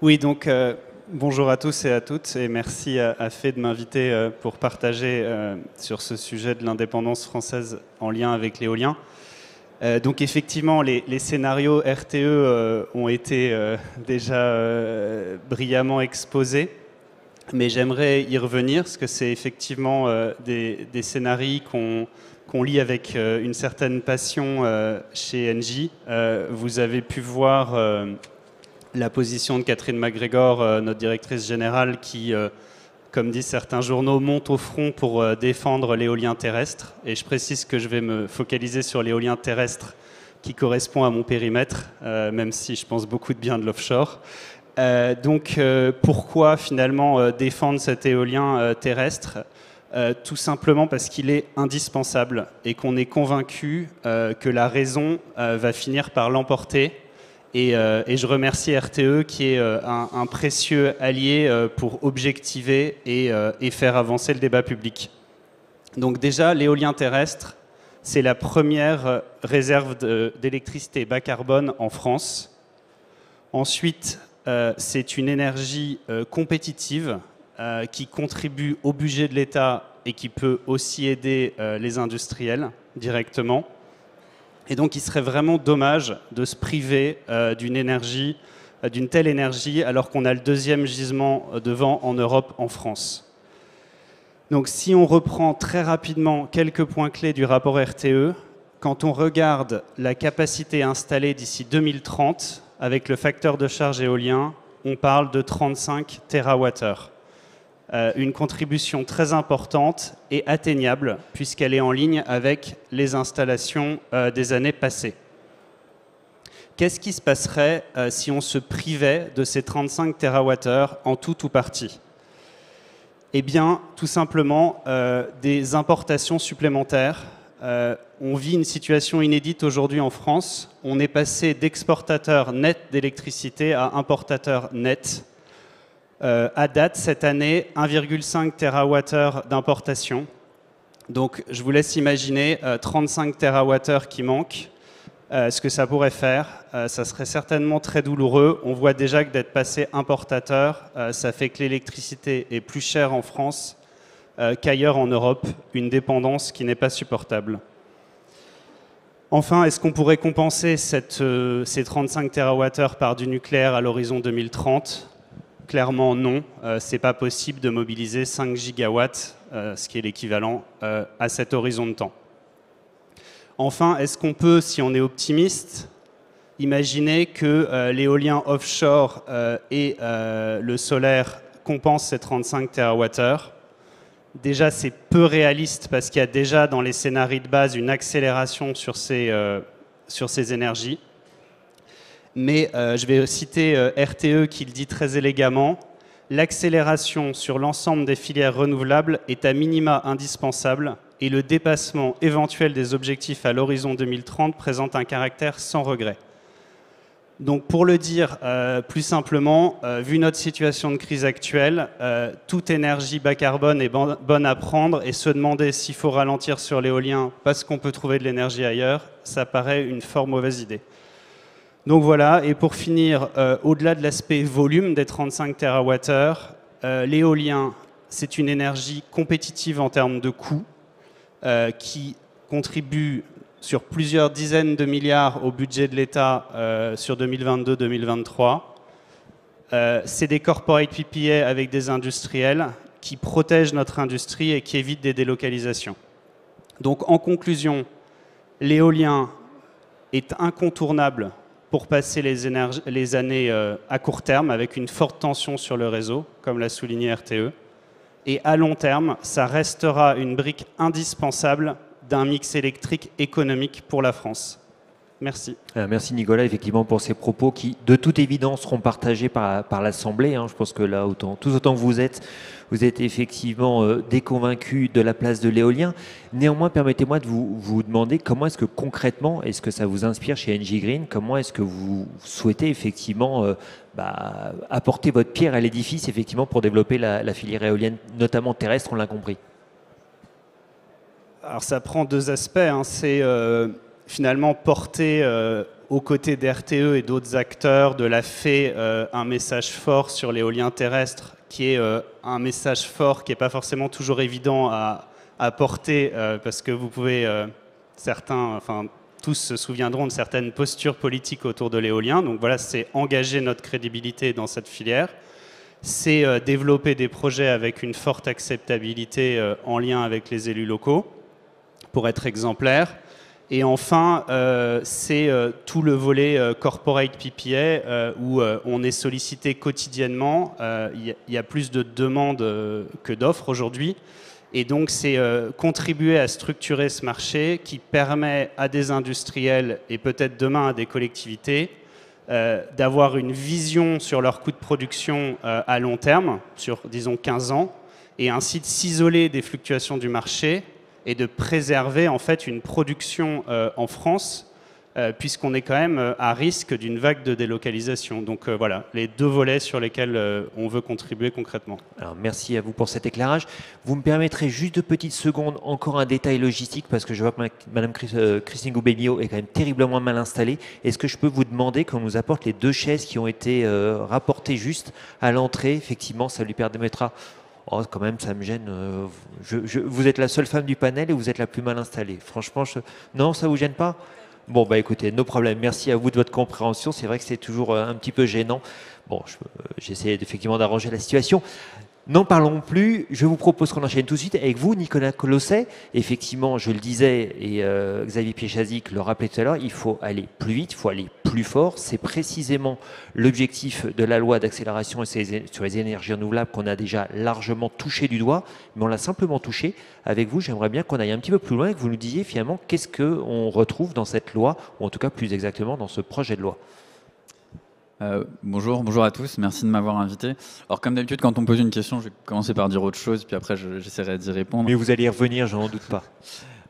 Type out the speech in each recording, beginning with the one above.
Oui, donc bonjour à tous et à toutes, et merci à Fé de m'inviter pour partager sur ce sujet de l'indépendance française en lien avec l'éolien. Donc effectivement, les scénarios RTE ont été déjà brillamment exposés, mais j'aimerais y revenir, parce que c'est effectivement des scénarios qu'on lit avec une certaine passion chez Engie. Vous avez pu voir la position de Catherine MacGregor, notre directrice générale, qui, comme disent certains journaux, monte au front pour défendre l'éolien terrestre. Et je précise que je vais me focaliser sur l'éolien terrestre qui correspond à mon périmètre, même si je pense beaucoup de bien de l'offshore. Donc pourquoi finalement défendre cet éolien terrestre ? Tout simplement parce qu'il est indispensable et qu'on est convaincu que la raison va finir par l'emporter. Et je remercie RTE qui est un précieux allié pour objectiver et faire avancer le débat public. Donc déjà, l'éolien terrestre, c'est la première réserve d'électricité bas carbone en France. Ensuite, c'est une énergie compétitive qui contribue au budget de l'État et qui peut aussi aider les industriels directement. Et donc, il serait vraiment dommage de se priver d'une telle énergie, alors qu'on a le deuxième gisement de vent en Europe, en France. Donc, si on reprend très rapidement quelques points clés du rapport RTE, quand on regarde la capacité installée d'ici 2030, avec le facteur de charge éolien, on parle de 35 TWh. Une contribution très importante et atteignable puisqu'elle est en ligne avec les installations des années passées. Qu'est-ce qui se passerait si on se privait de ces 35 TWh en tout ou partie ? Eh bien, tout simplement, des importations supplémentaires. On vit une situation inédite aujourd'hui en France. On est passé d'exportateur net d'électricité à importateur net. À date, cette année, 1,5 TWh d'importation. Donc, je vous laisse imaginer 35 TWh qui manquent. Ce que ça pourrait faire, ça serait certainement très douloureux. On voit déjà que d'être passé importateur, ça fait que l'électricité est plus chère en France qu'ailleurs en Europe, une dépendance qui n'est pas supportable. Enfin, est-ce qu'on pourrait compenser ces 35 TWh par du nucléaire à l'horizon 2030 ? Clairement, non. Ce n'est pas possible de mobiliser 5 gigawatts, ce qui est l'équivalent à cet horizon de temps. Enfin, est-ce qu'on peut, si on est optimiste, imaginer que l'éolien offshore et le solaire compensent ces 35 TWh ? Déjà, c'est peu réaliste parce qu'il y a déjà dans les scénarios de base une accélération sur ces énergies. Mais je vais citer RTE qui le dit très élégamment. L'accélération sur l'ensemble des filières renouvelables est à minima indispensable et le dépassement éventuel des objectifs à l'horizon 2030 présente un caractère sans regret. Donc pour le dire plus simplement, vu notre situation de crise actuelle, toute énergie bas carbone est bonne à prendre et se demander s'il faut ralentir sur l'éolien parce qu'on peut trouver de l'énergie ailleurs, ça paraît une fort mauvaise idée. Donc voilà, et pour finir, au-delà de l'aspect volume des 35 TWh, l'éolien, c'est une énergie compétitive en termes de coûts qui contribue sur plusieurs dizaines de milliards au budget de l'État sur 2022-2023. C'est des corporate PPA avec des industriels qui protègent notre industrie et qui évitent des délocalisations. Donc en conclusion, l'éolien est incontournable pour passer les années à court terme avec une forte tension sur le réseau, comme l'a souligné RTE. Et à long terme, ça restera une brique indispensable d'un mix électrique économique pour la France. Merci. Merci Nicolas, effectivement, pour ces propos qui, de toute évidence, seront partagés par l'Assemblée. Je pense que là, tout autant que vous êtes effectivement déconvaincus de la place de l'éolien. Néanmoins, permettez-moi de vous demander comment est-ce que concrètement, est-ce que ça vous inspire chez Engie Green ? Comment est-ce que vous souhaitez effectivement apporter votre pierre à l'édifice effectivement pour développer la filière éolienne, notamment terrestre, on l'a compris ? Alors ça prend deux aspects. C'est finalement porter aux côtés d'RTE et d'autres acteurs, de la FE, un message fort sur l'éolien terrestre, qui est un message fort qui n'est pas forcément toujours évident à porter, parce que vous pouvez, tous se souviendront de certaines postures politiques autour de l'éolien. Donc voilà, c'est engager notre crédibilité dans cette filière. C'est développer des projets avec une forte acceptabilité en lien avec les élus locaux, pour être exemplaire. Et enfin, c'est tout le volet corporate PPA où on est sollicité quotidiennement. Il y a plus de demandes que d'offres aujourd'hui. Et donc, c'est contribuer à structurer ce marché qui permet à des industriels et peut-être demain à des collectivités d'avoir une vision sur leurs coûts de production à long terme, sur, disons, 15 ans, et ainsi de s'isoler des fluctuations du marché et de préserver en fait une production en France, puisqu'on est quand même à risque d'une vague de délocalisation. Donc voilà, les deux volets sur lesquels on veut contribuer concrètement. Alors, merci à vous pour cet éclairage. Vous me permettrez juste 2 petites secondes, encore un détail logistique, parce que je vois que Madame Christine Goubelio est quand même terriblement mal installée. Est-ce que je peux vous demander qu'on nous apporte les 2 chaises qui ont été rapportées juste à l'entrée? Effectivement, ça lui permettra... Oh, quand même, ça me gêne. Vous êtes la seule femme du panel et vous êtes la plus mal installée. Franchement, non, ça vous gêne pas? Bon, bah écoutez, no problème. Merci à vous de votre compréhension. C'est vrai que c'est toujours un petit peu gênant. Bon, j'essaie effectivement d'arranger la situation. N'en parlons plus. Je vous propose qu'on enchaîne tout de suite avec vous, Nicolas Colosset. Effectivement, je le disais, et Xavier Piéchazic le rappelait tout à l'heure, il faut aller plus vite, il faut aller plus fort. C'est précisément l'objectif de la loi d'accélération sur les énergies renouvelables qu'on a déjà largement touché du doigt, mais on l'a simplement touché. Avec vous, j'aimerais bien qu'on aille un petit peu plus loin et que vous nous disiez finalement qu'est-ce qu'on retrouve dans cette loi, ou en tout cas plus exactement dans ce projet de loi. Bonjour à tous, merci de m'avoir invité. Alors comme d'habitude, quand on me pose une question, je vais commencer par dire autre chose, puis après j'essaierai d'y répondre. Mais vous allez y revenir, j'en doute pas.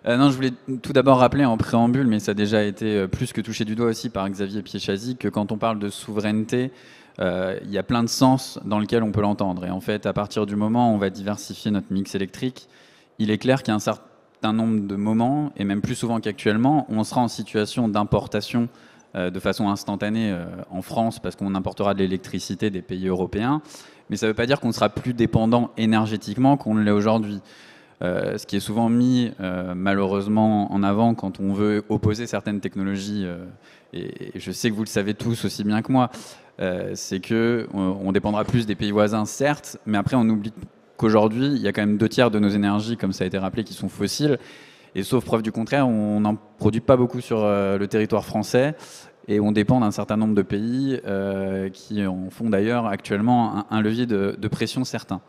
Non, je voulais tout d'abord rappeler en préambule, mais ça a déjà été plus que touché du doigt aussi par Xavier Piéchazic, que quand on parle de souveraineté, il y a plein de sens dans lequel on peut l'entendre. Et en fait, à partir du moment où on va diversifier notre mix électrique, il est clair qu'il y a un certain nombre de moments, et même plus souvent qu'actuellement, où on sera en situation d'importation de façon instantanée en France, parce qu'on importera de l'électricité des pays européens. Mais ça ne veut pas dire qu'on sera plus dépendant énergétiquement qu'on l'est aujourd'hui. Ce qui est souvent mis malheureusement en avant quand on veut opposer certaines technologies, et je sais que vous le savez tous aussi bien que moi, c'est qu'on dépendra plus des pays voisins, certes, mais après on oublie qu'aujourd'hui, il y a quand même 2/3 de nos énergies, comme ça a été rappelé, qui sont fossiles. Et sauf preuve du contraire, on n'en produit pas beaucoup sur le territoire français et on dépend d'un certain nombre de pays qui en font d'ailleurs actuellement un levier de pression certain.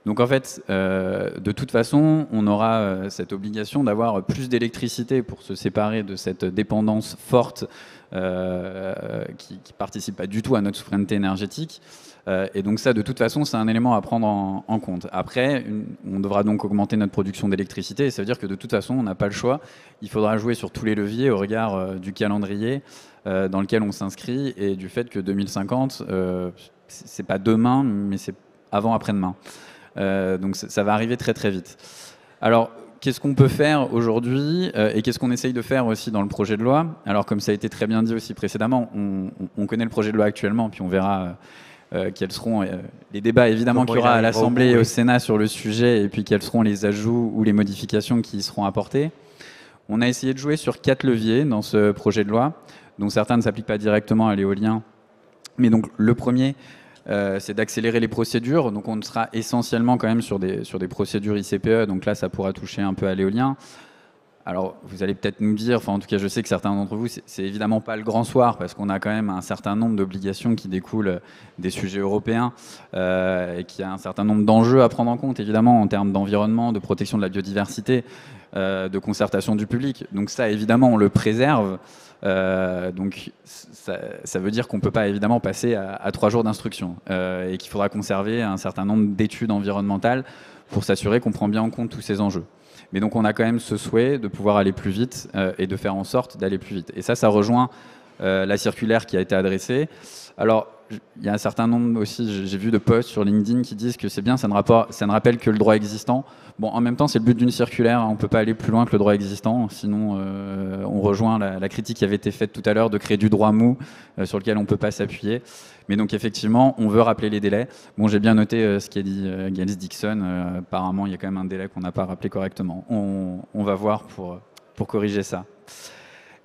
Donc en fait, de toute façon, on aura cette obligation d'avoir plus d'électricité pour se séparer de cette dépendance forte qui ne participe pas du tout à notre souveraineté énergétique. Et donc ça, de toute façon, c'est un élément à prendre en compte. Après, on devra donc augmenter notre production d'électricité, et ça veut dire que de toute façon, on n'a pas le choix. Il faudra jouer sur tous les leviers au regard du calendrier dans lequel on s'inscrit, et du fait que 2050, c'est pas demain, mais c'est avant-après-demain. Donc ça va arriver très très vite. Alors, qu'est-ce qu'on peut faire aujourd'hui et qu'est-ce qu'on essaye de faire aussi dans le projet de loi? Alors, comme ça a été très bien dit aussi précédemment, on connaît le projet de loi actuellement, puis on verra quels seront les débats évidemment qu'il y aura à l'Assemblée et au Sénat sur le sujet, et puis quels seront les ajouts ou les modifications qui y seront apportées. On a essayé de jouer sur 4 leviers dans ce projet de loi, dont certains ne s'appliquent pas directement à l'éolien. Mais donc le premier, c'est d'accélérer les procédures. Donc on sera essentiellement quand même sur des procédures ICPE, donc là ça pourra toucher un peu à l'éolien. Alors, vous allez peut-être nous dire, enfin en tout cas je sais que certains d'entre vous, c'est évidemment pas le grand soir, parce qu'on a quand même un certain nombre d'obligations qui découlent des sujets européens, et qu'il y a un certain nombre d'enjeux à prendre en compte, évidemment, en termes d'environnement, de protection de la biodiversité, de concertation du public. Donc ça, évidemment, on le préserve. Donc ça veut dire qu'on ne peut pas évidemment passer à 3 jours d'instruction, et qu'il faudra conserver un certain nombre d'études environnementales pour s'assurer qu'on prend bien en compte tous ces enjeux. Mais donc on a quand même ce souhait de pouvoir aller plus vite et de faire en sorte d'aller plus vite. Et ça rejoint la circulaire qui a été adressée. Alors il y a un certain nombre aussi, j'ai vu de posts sur LinkedIn qui disent que c'est bien, ça ne rappelle que le droit existant. Bon, en même temps, c'est le but d'une circulaire, hein, on ne peut pas aller plus loin que le droit existant, sinon on rejoint la critique qui avait été faite tout à l'heure de créer du droit mou sur lequel on ne peut pas s'appuyer. Mais donc effectivement, on veut rappeler les délais. Bon, j'ai bien noté ce qu'a dit Giles Dixon, apparemment il y a quand même un délai qu'on n'a pas rappelé correctement. On va voir pour corriger ça.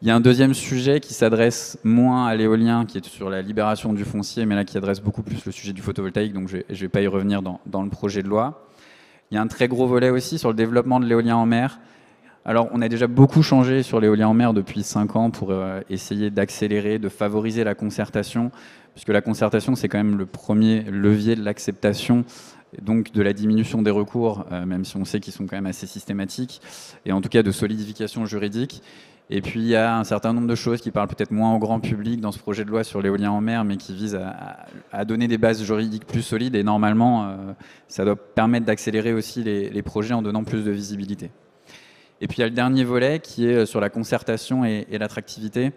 Il y a un deuxième sujet qui s'adresse moins à l'éolien, qui est sur la libération du foncier, mais là qui adresse beaucoup plus le sujet du photovoltaïque, donc je ne vais pas y revenir dans le projet de loi. Il y a un très gros volet aussi sur le développement de l'éolien en mer. Alors on a déjà beaucoup changé sur l'éolien en mer depuis 5 ans pour essayer d'accélérer, de favoriser la concertation, puisque la concertation c'est quand même le premier levier de l'acceptation, donc de la diminution des recours, même si on sait qu'ils sont quand même assez systématiques, et en tout cas de solidification juridique. Et puis il y a un certain nombre de choses qui parlent peut-être moins au grand public dans ce projet de loi sur l'éolien en mer, mais qui visent à donner des bases juridiques plus solides. Et normalement, ça doit permettre d'accélérer aussi les projets en donnant plus de visibilité. Et puis il y a le dernier volet qui est sur la concertation et l'attractivité.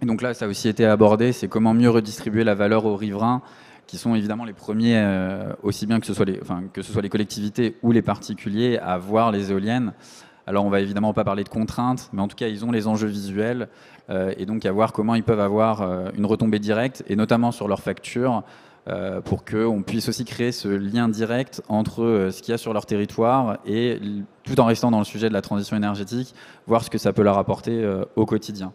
Et donc là, ça a aussi été abordé, c'est comment mieux redistribuer la valeur aux riverains, qui sont évidemment les premiers, aussi bien que ce soit les collectivités ou les particuliers, à voir les éoliennes. Alors on va évidemment pas parler de contraintes, mais en tout cas ils ont les enjeux visuels et donc à voir comment ils peuvent avoir une retombée directe, et notamment sur leurs factures, pour qu'on puisse aussi créer ce lien direct entre ce qu'il y a sur leur territoire et, tout en restant dans le sujet de la transition énergétique, voir ce que ça peut leur apporter au quotidien.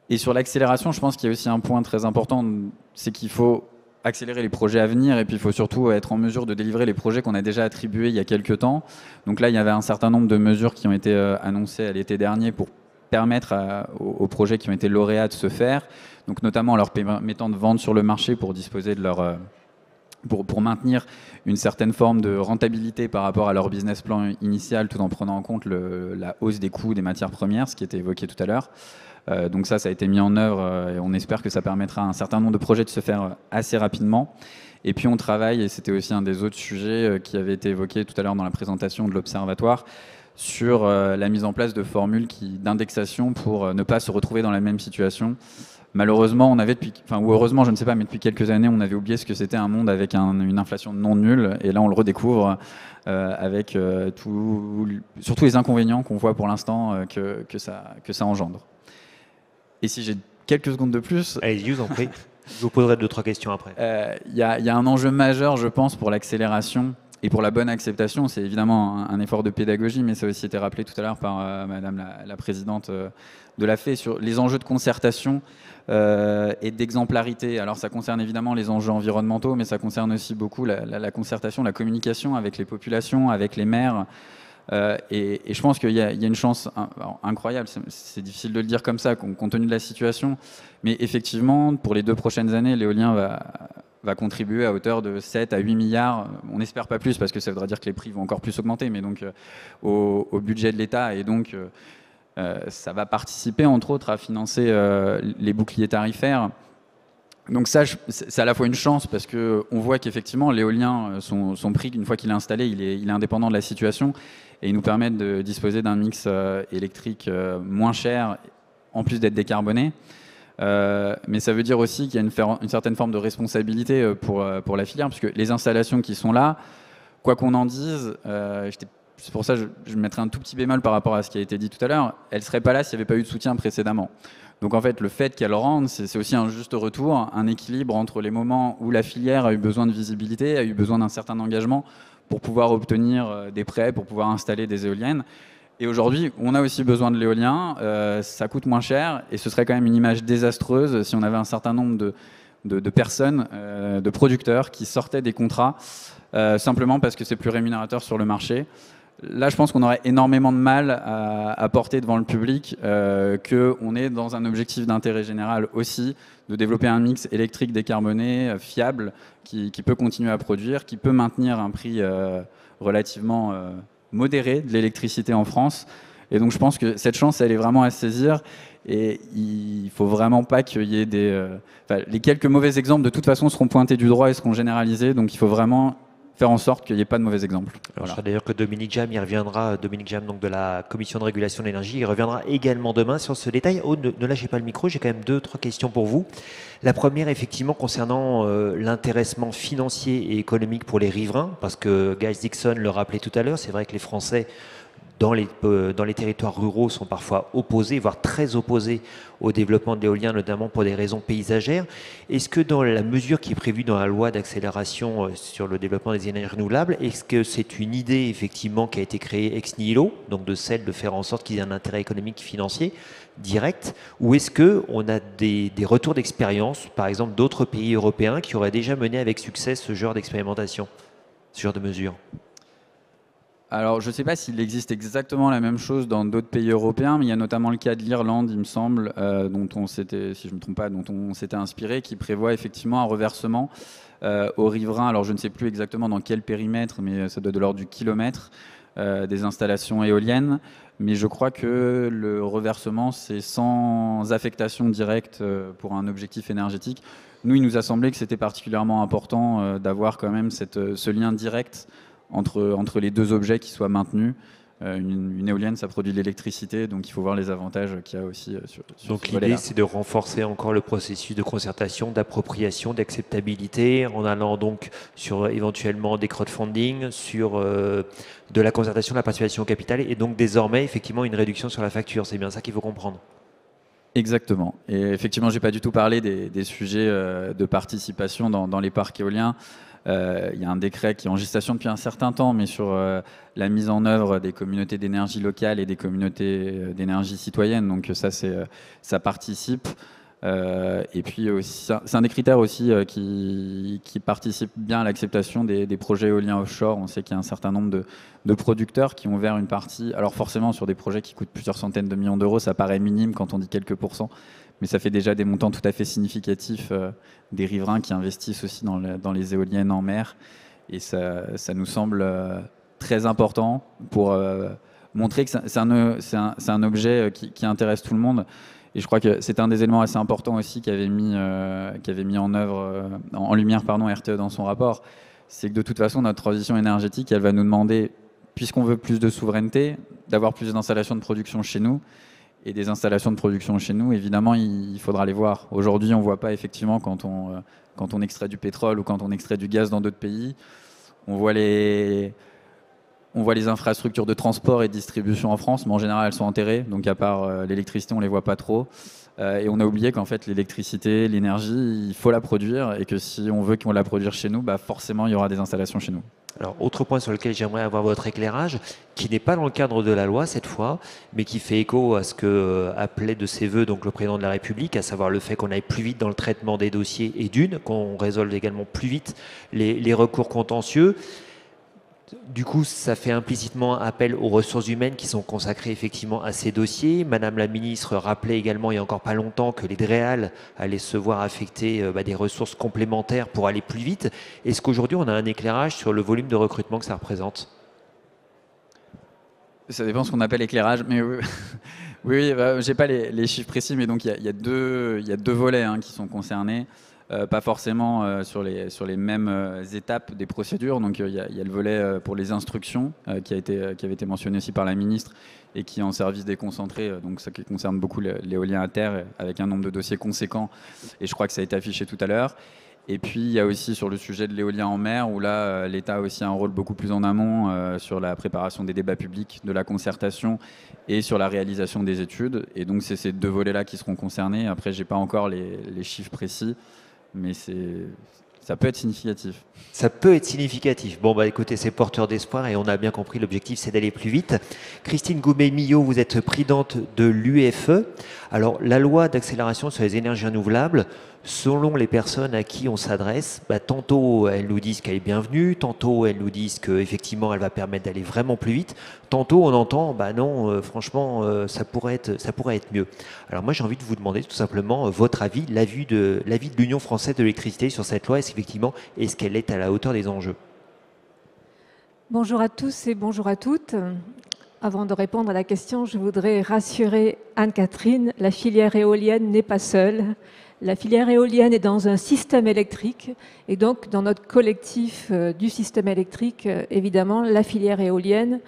Et sur l'accélération, je pense qu'il y a aussi un point très important, c'est qu'il faut accélérer les projets à venir, et puis il faut surtout être en mesure de délivrer les projets qu'on a déjà attribués il y a quelques temps. Donc là, il y avait un certain nombre de mesures qui ont été annoncées à l'été dernier pour permettre aux projets qui ont été lauréats de se faire, donc notamment en leur permettant de vendre sur le marché pour disposer de leur... Pour maintenir une certaine forme de rentabilité par rapport à leur business plan initial, tout en prenant en compte la hausse des coûts des matières premières, ce qui était évoqué tout à l'heure. Donc ça a été mis en œuvre et on espère que ça permettra à un certain nombre de projets de se faire assez rapidement. Et puis on travaille, et c'était aussi un des autres sujets qui avait été évoqué tout à l'heure dans la présentation de l'Observatoire, sur la mise en place de formules d'indexation pour ne pas se retrouver dans la même situation. Malheureusement, ou heureusement, je ne sais pas, mais depuis quelques années, on avait oublié ce que c'était un monde avec une inflation non nulle, et là on le redécouvre avec surtout les inconvénients qu'on voit pour l'instant que ça engendre. Et si j'ai quelques secondes de plus... Allez-y, je vous en prie. Je vous poserai 2-3 questions après. Il y a un enjeu majeur, je pense, pour l'accélération et pour la bonne acceptation. C'est évidemment un effort de pédagogie, mais ça a aussi été rappelé tout à l'heure par Madame la présidente de la FE, sur les enjeux de concertation et d'exemplarité. Alors ça concerne évidemment les enjeux environnementaux, mais ça concerne aussi beaucoup la concertation, la communication avec les populations, avec les maires. Et je pense qu'il y a une chance incroyable, c'est difficile de le dire comme ça, compte tenu de la situation, mais effectivement, pour les 2 prochaines années, l'éolien va contribuer à hauteur de 7 à 8 milliards, on n'espère pas plus, parce que ça voudra dire que les prix vont encore plus augmenter, mais donc au budget de l'État, et donc ça va participer, entre autres, à financer les boucliers tarifaires. Donc ça, c'est à la fois une chance, parce qu'on voit qu'effectivement, l'éolien, son prix, une fois qu'il est installé, il est indépendant de la situation, et il nous permet de disposer d'un mix électrique moins cher, en plus d'être décarboné. Mais ça veut dire aussi qu'il y a une certaine forme de responsabilité pour la filière, parce que les installations qui sont là, quoi qu'on en dise, c'est pour ça que je mettrai un tout petit bémol par rapport à ce qui a été dit tout à l'heure, elles ne seraient pas là s'il n'y avait pas eu de soutien précédemment. Donc en fait, le fait qu'elles rendent, c'est aussi un juste retour, un équilibre entre les moments où la filière a eu besoin de visibilité, a eu besoin d'un certain engagement pour pouvoir obtenir des prêts, pour pouvoir installer des éoliennes. Et aujourd'hui, on a aussi besoin de l'éolien, ça coûte moins cher, et ce serait quand même une image désastreuse si on avait un certain nombre de personnes, de producteurs qui sortaient des contrats simplement parce que c'est plus rémunérateur sur le marché. Là, je pense qu'on aurait énormément de mal à porter devant le public qu'on est dans un objectif d'intérêt général aussi, de développer un mix électrique décarboné, fiable, qui peut continuer à produire, qui peut maintenir un prix relativement modéré de l'électricité en France. Et donc je pense que cette chance, elle est vraiment à saisir. Et il ne faut vraiment pas qu'il y ait les quelques mauvais exemples, de toute façon, seront pointés du doigt et seront généralisés. Donc il faut vraiment faire en sorte qu'il n'y ait pas de mauvais exemples. Alors, je crois d'ailleurs que Dominique Jam y reviendra, Dominique Jam donc de la Commission de régulation de l'énergie, il reviendra également demain sur ce détail. Oh, ne lâchez pas le micro, j'ai quand même 2-3 questions pour vous. La première, effectivement, concernant l'intéressement financier et économique pour les riverains, parce que Guy Dixon le rappelait tout à l'heure, c'est vrai que les Français dans les territoires ruraux sont parfois opposés, voire très opposés au développement de l'éolien, notamment pour des raisons paysagères. Est-ce que dans la mesure qui est prévue dans la loi d'accélération sur le développement des énergies renouvelables, est-ce que c'est une idée effectivement qui a été créée ex nihilo, donc de celle de faire en sorte qu'il y ait un intérêt économique et financier direct, ou est-ce qu'on a des retours d'expérience, par exemple d'autres pays européens qui auraient déjà mené avec succès ce genre d'expérimentation, ce genre de mesures? Alors, je ne sais pas s'il existe exactement la même chose dans d'autres pays européens, mais il y a notamment le cas de l'Irlande, il me semble, dont on s'était, si je ne me trompe pas, dont on s'était inspiré, qui prévoit effectivement un reversement aux riverains. Alors, je ne sais plus exactement dans quel périmètre, mais ça doit être de l'ordre du kilomètre des installations éoliennes. Mais je crois que le reversement, c'est sans affectation directe pour un objectif énergétique. Nous, il nous a semblé que c'était particulièrement important d'avoir quand même ce lien direct entre les deux objets qui soient maintenus. Une éolienne, ça produit de l'électricité, donc il faut voir les avantages qu'il y a aussi sur donc ce volet-là. l'idée, c'est de renforcer encore le processus de concertation, d'appropriation, d'acceptabilité, en allant donc sur éventuellement des crowdfunding, sur de la concertation, de la participation au capital, et donc désormais, effectivement, une réduction sur la facture. C'est bien ça qu'il faut comprendre. Exactement. Et effectivement, je n'ai pas du tout parlé des sujets de participation dans les parcs éoliens. Il y a un décret qui est en gestation depuis un certain temps, mais sur la mise en œuvre des communautés d'énergie locale et des communautés d'énergie citoyenne. Donc ça participe. Et puis aussi, c'est un des critères aussi qui participe bien à l'acceptation des projets éoliens offshore. On sait qu'il y a un certain nombre de producteurs qui ont ouvert une partie. Alors forcément, sur des projets qui coûtent plusieurs centaines de millions d'euros, ça paraît minime quand on dit quelques pourcents. Mais ça fait déjà des montants tout à fait significatifs des riverains qui investissent aussi dans les éoliennes en mer. Et ça nous semble très important pour montrer que c'est un objet qui intéresse tout le monde. Et je crois que c'est un des éléments assez importants aussi qu'avait mis en œuvre, en lumière RTE dans son rapport. C'est que de toute façon, notre transition énergétique, elle va nous demander, puisqu'on veut plus de souveraineté, d'avoir plus d'installations de production chez nous. Et des installations de production chez nous, évidemment, il faudra les voir. Aujourd'hui, on ne voit pas effectivement quand on extrait du pétrole ou quand on extrait du gaz dans d'autres pays. On voit les infrastructures de transport et de distribution en France, mais en général, elles sont enterrées. Donc, à part l'électricité, on ne les voit pas trop. Et on a oublié qu'en fait, l'électricité, l'énergie, il faut la produire. Et que si on veut qu'on la produise chez nous, forcément, il y aura des installations chez nous. Alors, autre point sur lequel j'aimerais avoir votre éclairage, qui n'est pas dans le cadre de la loi cette fois, mais qui fait écho à ce que appelait de ses voeux donc le président de la République, à savoir le fait qu'on aille plus vite dans le traitement des dossiers et qu'on résolve également plus vite les recours contentieux. Du coup, ça fait implicitement appel aux ressources humaines qui sont consacrées effectivement à ces dossiers. Madame la ministre rappelait également il n'y a encore pas longtemps que les DREAL allaient se voir affecter des ressources complémentaires pour aller plus vite. Est-ce qu'aujourd'hui on a un éclairage sur le volume de recrutement que ça représente? Ça dépend de ce qu'on appelle éclairage, mais oui, j'ai pas les chiffres précis, mais donc il y a deux volets qui sont concernés. Pas forcément sur les mêmes étapes des procédures. Donc il y a le volet pour les instructions qui avait été mentionné aussi par la ministre et qui est en service déconcentré, donc ça qui concerne beaucoup l'éolien à terre avec un nombre de dossiers conséquent. Et je crois que ça a été affiché tout à l'heure. Et puis il y a aussi sur le sujet de l'éolien en mer où là l'État a aussi un rôle beaucoup plus en amont sur la préparation des débats publics, de la concertation et sur la réalisation des études. Et donc c'est ces deux volets-là qui seront concernés. Après j'ai pas encore les chiffres précis. Mais ça peut être significatif. Ça peut être significatif. Bon, écoutez, c'est porteur d'espoir et on a bien compris, l'objectif, c'est d'aller plus vite. Christine Goumet-Millot, vous êtes présidente de l'UEFE. Alors, la loi d'accélération sur les énergies renouvelables, selon les personnes à qui on s'adresse, tantôt elles nous disent qu'elle est bienvenue, tantôt elles nous disent qu'effectivement elle va permettre d'aller vraiment plus vite, tantôt on entend non, franchement ça pourrait être mieux. Alors moi j'ai envie de vous demander tout simplement votre avis, l'avis de l'Union française de l'électricité sur cette loi, est-ce qu'elle est à la hauteur des enjeux? Bonjour à tous et bonjour à toutes. Avant de répondre à la question, je voudrais rassurer Anne-Catherine, la filière éolienne n'est pas seule. La filière éolienne est dans un système électrique et donc dans notre collectif du système électrique, évidemment, la filière éolienne,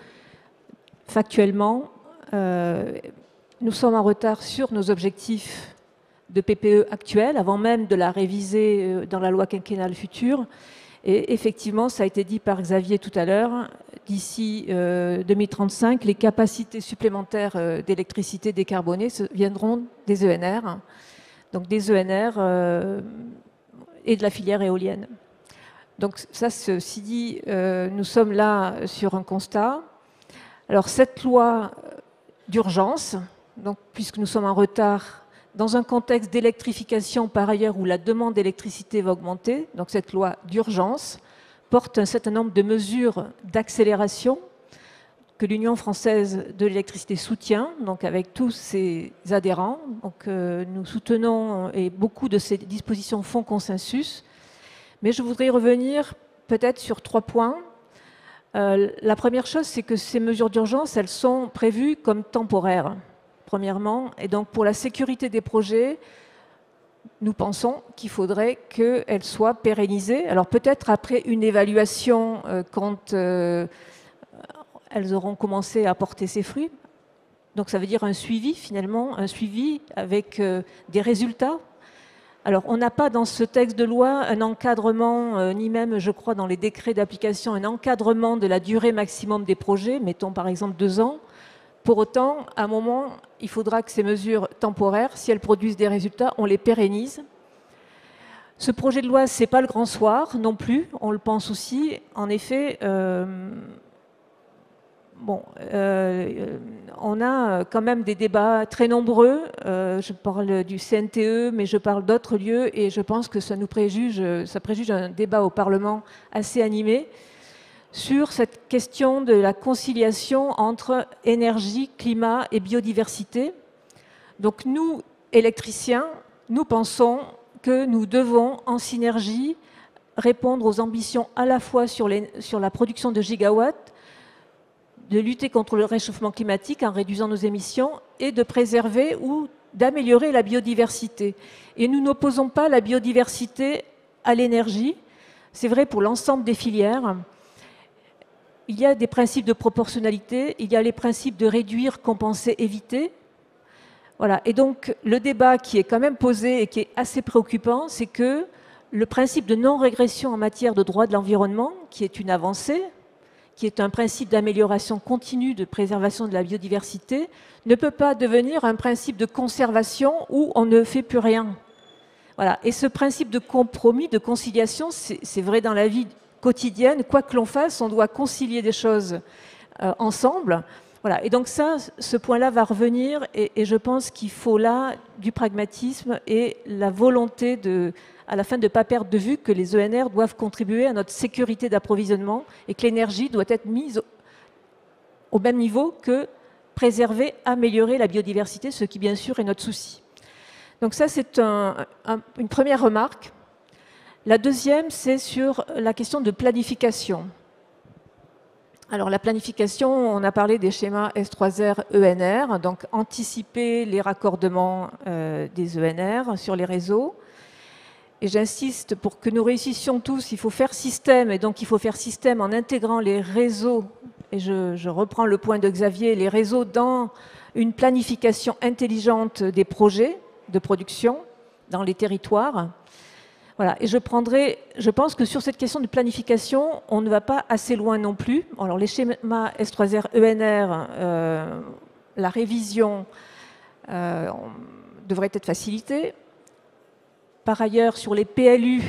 factuellement, nous sommes en retard sur nos objectifs de PPE actuels, avant même de la réviser dans la loi quinquennale future. Et effectivement, ça a été dit par Xavier tout à l'heure, d'ici 2035, les capacités supplémentaires d'électricité décarbonée viendront des ENR. Donc des ENR et de la filière éolienne. Donc ça, ceci dit, nous sommes là sur un constat. Alors cette loi d'urgence, donc, puisque nous sommes en retard dans un contexte d'électrification par ailleurs où la demande d'électricité va augmenter, donc cette loi d'urgence porte un certain nombre de mesures d'accélération que l'Union française de l'électricité soutient, donc avec tous ses adhérents. Donc, nous soutenons et beaucoup de ces dispositions font consensus. Mais je voudrais revenir peut-être sur 3 points. La première chose, c'est que ces mesures d'urgence, elles sont prévues comme temporaires, premièrement. Et donc, pour la sécurité des projets, nous pensons qu'il faudrait qu'elles soient pérennisées. Alors, peut-être après une évaluation quand elles auront commencé à porter ses fruits. Donc ça veut dire un suivi finalement, un suivi avec des résultats. Alors on n'a pas dans ce texte de loi un encadrement, ni même je crois dans les décrets d'application, un encadrement de la durée maximum des projets, mettons par exemple 2 ans. Pour autant, à un moment, il faudra que ces mesures temporaires, si elles produisent des résultats, on les pérennise. Ce projet de loi, ce n'est pas le grand soir non plus, on le pense aussi. En effet, on a quand même des débats très nombreux. Je parle du CNTE, mais je parle d'autres lieux et je pense que ça préjuge un débat au Parlement assez animé sur cette question de la conciliation entre énergie, climat et biodiversité. Donc nous, électriciens, nous pensons que nous devons, en synergie, répondre aux ambitions à la fois sur la production de gigawatts, de lutter contre le réchauffement climatique en réduisant nos émissions et de préserver ou d'améliorer la biodiversité. Et nous n'opposons pas la biodiversité à l'énergie. C'est vrai pour l'ensemble des filières. Il y a des principes de proportionnalité, il y a les principes de réduire, compenser, éviter. Voilà. Et donc le débat qui est quand même posé et qui est assez préoccupant, c'est que le principe de non-régression en matière de droit de l'environnement, qui est une avancée, qui est un principe d'amélioration continue de préservation de la biodiversité, ne peut pas devenir un principe de conservation où on ne fait plus rien. Voilà. Et ce principe de compromis, de conciliation, c'est vrai dans la vie quotidienne. Quoi que l'on fasse, on doit concilier des choses ensemble. Voilà. Et donc ça, ce point-là va revenir et je pense qu'il faut là du pragmatisme et la volonté à la fin de ne pas perdre de vue que les ENR doivent contribuer à notre sécurité d'approvisionnement et que l'énergie doit être mise au même niveau que préserver, améliorer la biodiversité, ce qui bien sûr est notre souci. Donc ça, c'est une première remarque. La deuxième, c'est sur la question de planification. Alors la planification, on a parlé des schémas S3R ENR, donc anticiper les raccordements des ENR sur les réseaux. Et j'insiste, pour que nous réussissions tous, il faut faire système, et donc il faut faire système en intégrant les réseaux, et je reprends le point de Xavier, les réseaux dans une planification intelligente des projets de production dans les territoires. Voilà. Et je pense que sur cette question de planification, on ne va pas assez loin non plus. Alors les schémas S3R ENR, la révision devrait être facilitée. Par ailleurs, sur les PLU,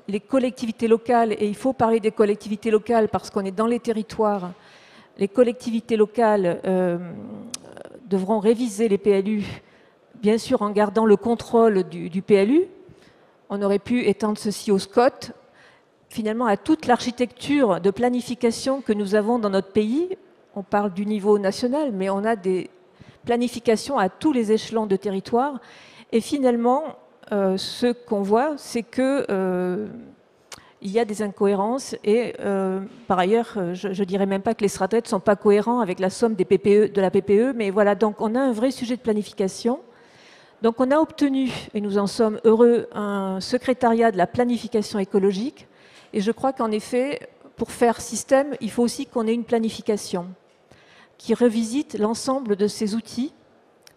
les collectivités locales, et il faut parler des collectivités locales parce qu'on est dans les territoires, les collectivités locales devront réviser les PLU, bien sûr en gardant le contrôle du PLU. On aurait pu étendre ceci au SCOT, finalement à toute l'architecture de planification que nous avons dans notre pays. On parle du niveau national, mais on a des planifications à tous les échelons de territoire. Et finalement, ce qu'on voit, c'est qu'il y a des incohérences et par ailleurs, je ne dirais même pas que les stratégies ne sont pas cohérents avec la somme des PPE, de la PPE, mais voilà, donc on a un vrai sujet de planification. Donc on a obtenu, et nous en sommes heureux, un secrétariat de la planification écologique. Et je crois qu'en effet, pour faire système, il faut aussi qu'on ait une planification qui revisite l'ensemble de ces outils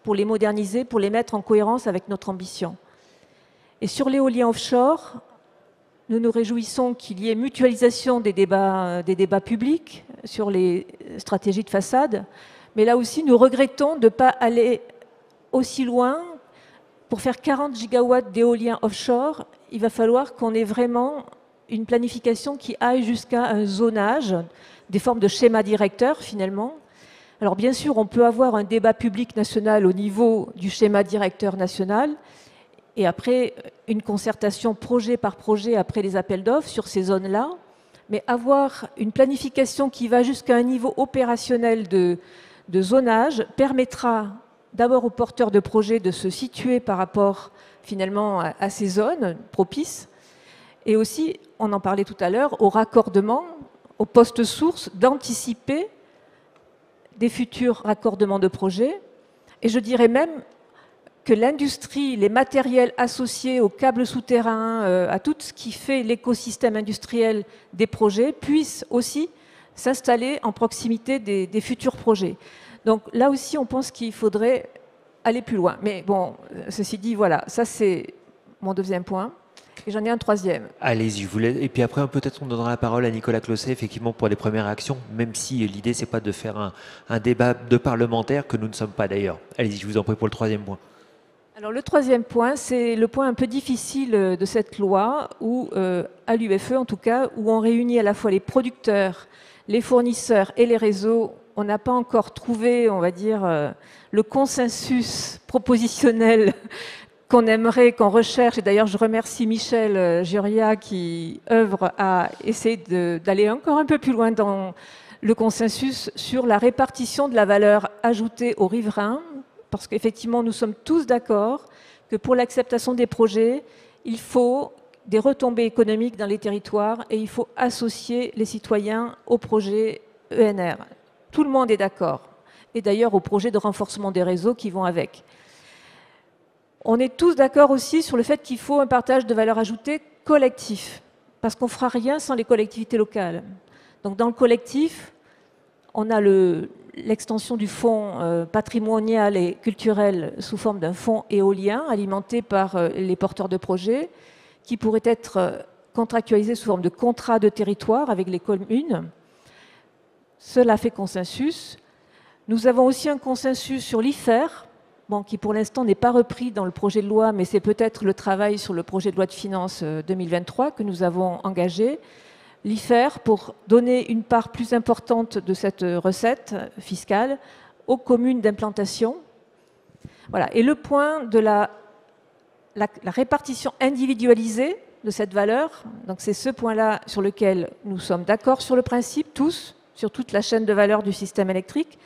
pour les moderniser, pour les mettre en cohérence avec notre ambition. Et sur l'éolien offshore, nous nous réjouissons qu'il y ait mutualisation des débats publics sur les stratégies de façade, mais là aussi, nous regrettons de ne pas aller aussi loin. Pour faire 40 gigawatts d'éolien offshore, il va falloir qu'on ait vraiment une planification qui aille jusqu'à un zonage, des formes de schéma directeur finalement. Alors bien sûr, on peut avoir un débat public national au niveau du schéma directeur national, et après une concertation projet par projet après les appels d'offres sur ces zones-là, mais avoir une planification qui va jusqu'à un niveau opérationnel de zonage permettra d'abord aux porteurs de projets de se situer par rapport finalement à ces zones propices, et aussi, on en parlait tout à l'heure, au raccordement, au poste source, d'anticiper des futurs raccordements de projets. Et je dirais même que l'industrie, les matériels associés aux câbles souterrains, à tout ce qui fait l'écosystème industriel des projets, puissent aussi s'installer en proximité des futurs projets. Donc là aussi, on pense qu'il faudrait aller plus loin. Mais bon, ceci dit, voilà, ça c'est mon deuxième point. Et j'en ai un troisième. Allez-y, et puis après peut-être on donnera la parole à Nicolas Closset effectivement pour les premières réactions, même si l'idée c'est pas de faire un débat de parlementaires, que nous ne sommes pas d'ailleurs. Allez-y, je vous en prie pour le troisième point. Alors le troisième point, c'est le point un peu difficile de cette loi, où à l'UFE en tout cas, où on réunit à la fois les producteurs, les fournisseurs et les réseaux. On n'a pas encore trouvé, on va dire, le consensus propositionnel qu'on aimerait, qu'on recherche. Et d'ailleurs, je remercie Michel Juria qui œuvre à essayer d'aller encore un peu plus loin dans le consensus sur la répartition de la valeur ajoutée aux riverains, parce qu'effectivement, nous sommes tous d'accord que pour l'acceptation des projets, il faut des retombées économiques dans les territoires et il faut associer les citoyens aux projets ENR. Tout le monde est d'accord. Et d'ailleurs, aux projets de renforcement des réseaux qui vont avec. On est tous d'accord aussi sur le fait qu'il faut un partage de valeur ajoutée collectif, parce qu'on ne fera rien sans les collectivités locales. Donc dans le collectif, on a l'extension du fonds patrimonial et culturel sous forme d'un fonds éolien alimenté par les porteurs de projets, qui pourrait être contractualisé sous forme de contrat de territoire avec les communes. Cela fait consensus. Nous avons aussi un consensus sur l'IFER, bon, qui pour l'instant n'est pas repris dans le projet de loi, mais c'est peut-être le travail sur le projet de loi de finances 2023 que nous avons engagé. L'IFER pour donner une part plus importante de cette recette fiscale aux communes d'implantation. Voilà. Et le point de la répartition individualisée de cette valeur, donc c'est ce point-là sur lequel nous sommes d'accord sur le principe, tous, sur toute la chaîne de valeur du système électrique,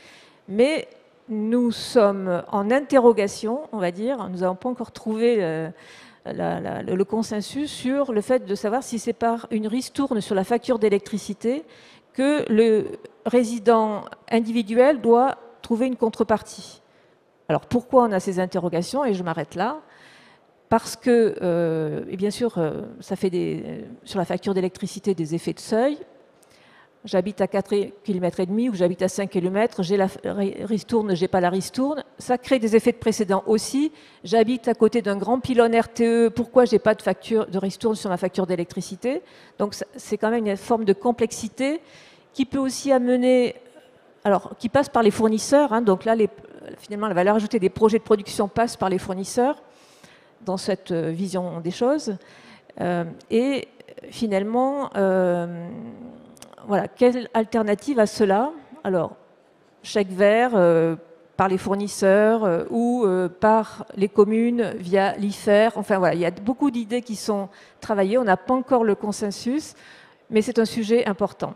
mais nous sommes en interrogation, on va dire, nous n'avons pas encore trouvé le consensus sur le fait de savoir si c'est par une ristourne sur la facture d'électricité que le résident individuel doit trouver une contrepartie. Alors pourquoi on a ces interrogations? Et je m'arrête là. Parce que, et bien sûr, ça fait sur la facture d'électricité des effets de seuil. J'habite à 4,5 km ou j'habite à 5 km, j'ai la ristourne, j'ai pas la ristourne. Ça crée des effets de précédent aussi. J'habite à côté d'un grand pylône RTE, pourquoi j'ai pas de ristourne sur ma facture d'électricité? Donc c'est quand même une forme de complexité qui peut aussi amener, alors qui passe par les fournisseurs, hein, donc là finalement la valeur ajoutée des projets de production passe par les fournisseurs dans cette vision des choses. Et finalement, voilà, quelle alternative à cela? Alors, chèque vert par les fournisseurs ou par les communes via l'IFER. Enfin voilà, il y a beaucoup d'idées qui sont travaillées. On n'a pas encore le consensus, mais c'est un sujet important.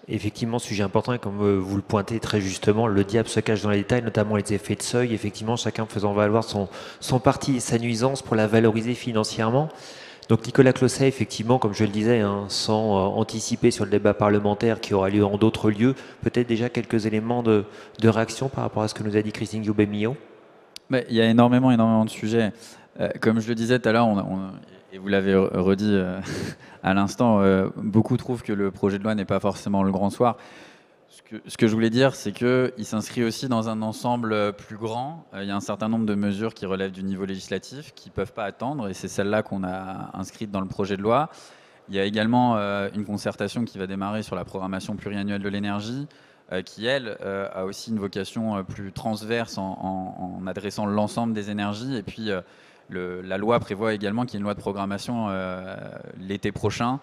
Effectivement, sujet important, et comme vous le pointez très justement, le diable se cache dans les détails, notamment les effets de seuil, effectivement, chacun faisant valoir son parti et sa nuisance pour la valoriser financièrement. Donc Nicolas Closset, effectivement, comme je le disais, hein, sans anticiper sur le débat parlementaire qui aura lieu en d'autres lieux, peut-être déjà quelques éléments de réaction par rapport à ce que nous a dit Christine Guilbault-Millot. Il y a énormément de sujets. Comme je le disais tout à l'heure, et vous l'avez redit à l'instant, beaucoup trouvent que le projet de loi n'est pas forcément le grand soir. Ce que je voulais dire, c'est qu'il s'inscrit aussi dans un ensemble plus grand. Il y a un certain nombre de mesures qui relèvent du niveau législatif, qui ne peuvent pas attendre, et c'est celle-là qu'on a inscrite dans le projet de loi. Il y a également une concertation qui va démarrer sur la programmation pluriannuelle de l'énergie, qui, elle, a aussi une vocation plus transverse en adressant l'ensemble des énergies. Et puis, la loi prévoit également qu'il y ait une loi de programmation l'été prochain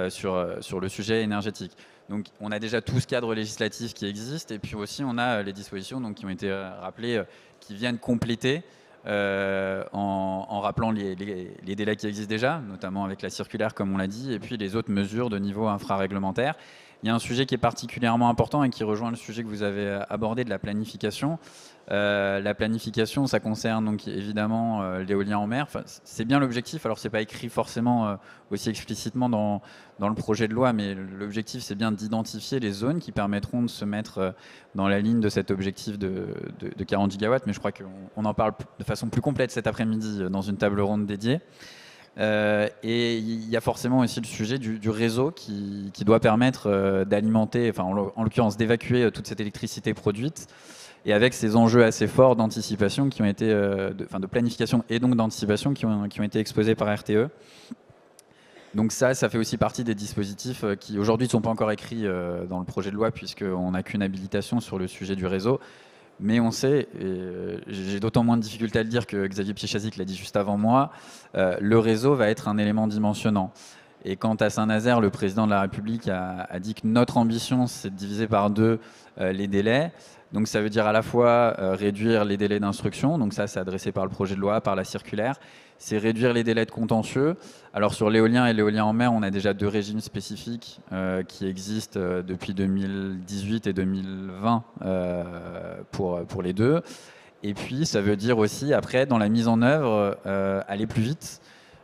sur le sujet énergétique. Donc on a déjà tout ce cadre législatif qui existe, et puis aussi on a les dispositions qui ont été rappelées, qui viennent compléter en rappelant les délais qui existent déjà, notamment avec la circulaire comme on l'a dit, et puis les autres mesures de niveau infraréglementaire. Il y a un sujet qui est particulièrement important et qui rejoint le sujet que vous avez abordé de la planification. La planification, ça concerne donc évidemment l'éolien en mer. Enfin, c'est bien l'objectif, alors c'est pas écrit forcément aussi explicitement dans le projet de loi, mais l'objectif c'est bien d'identifier les zones qui permettront de se mettre dans la ligne de cet objectif de 40 gigawatts, mais je crois qu'on en parle de façon plus complète cet après-midi dans une table ronde dédiée. Et il y a forcément aussi le sujet du réseau qui doit permettre d'alimenter, enfin en l'occurrence d'évacuer toute cette électricité produite, et avec ces enjeux assez forts d'anticipation qui ont été, de planification et donc d'anticipation qui ont été exposés par RTE. Donc ça fait aussi partie des dispositifs qui aujourd'hui ne sont pas encore écrits dans le projet de loi, puisqu'on n'a qu'une habilitation sur le sujet du réseau. Mais on sait, et j'ai d'autant moins de difficulté à le dire que Xavier Piechazic l'a dit juste avant moi, le réseau va être un élément dimensionnant. Et quant à Saint-Nazaire, le président de la République a dit que notre ambition, c'est de diviser par 2 les délais. Donc ça veut dire à la fois réduire les délais d'instruction, donc ça c'est adressé par le projet de loi, par la circulaire, c'est réduire les délais de contentieux. Alors sur l'éolien et l'éolien en mer, on a déjà 2 régimes spécifiques qui existent depuis 2018 et 2020 pour les 2. Et puis ça veut dire aussi après dans la mise en œuvre aller plus vite.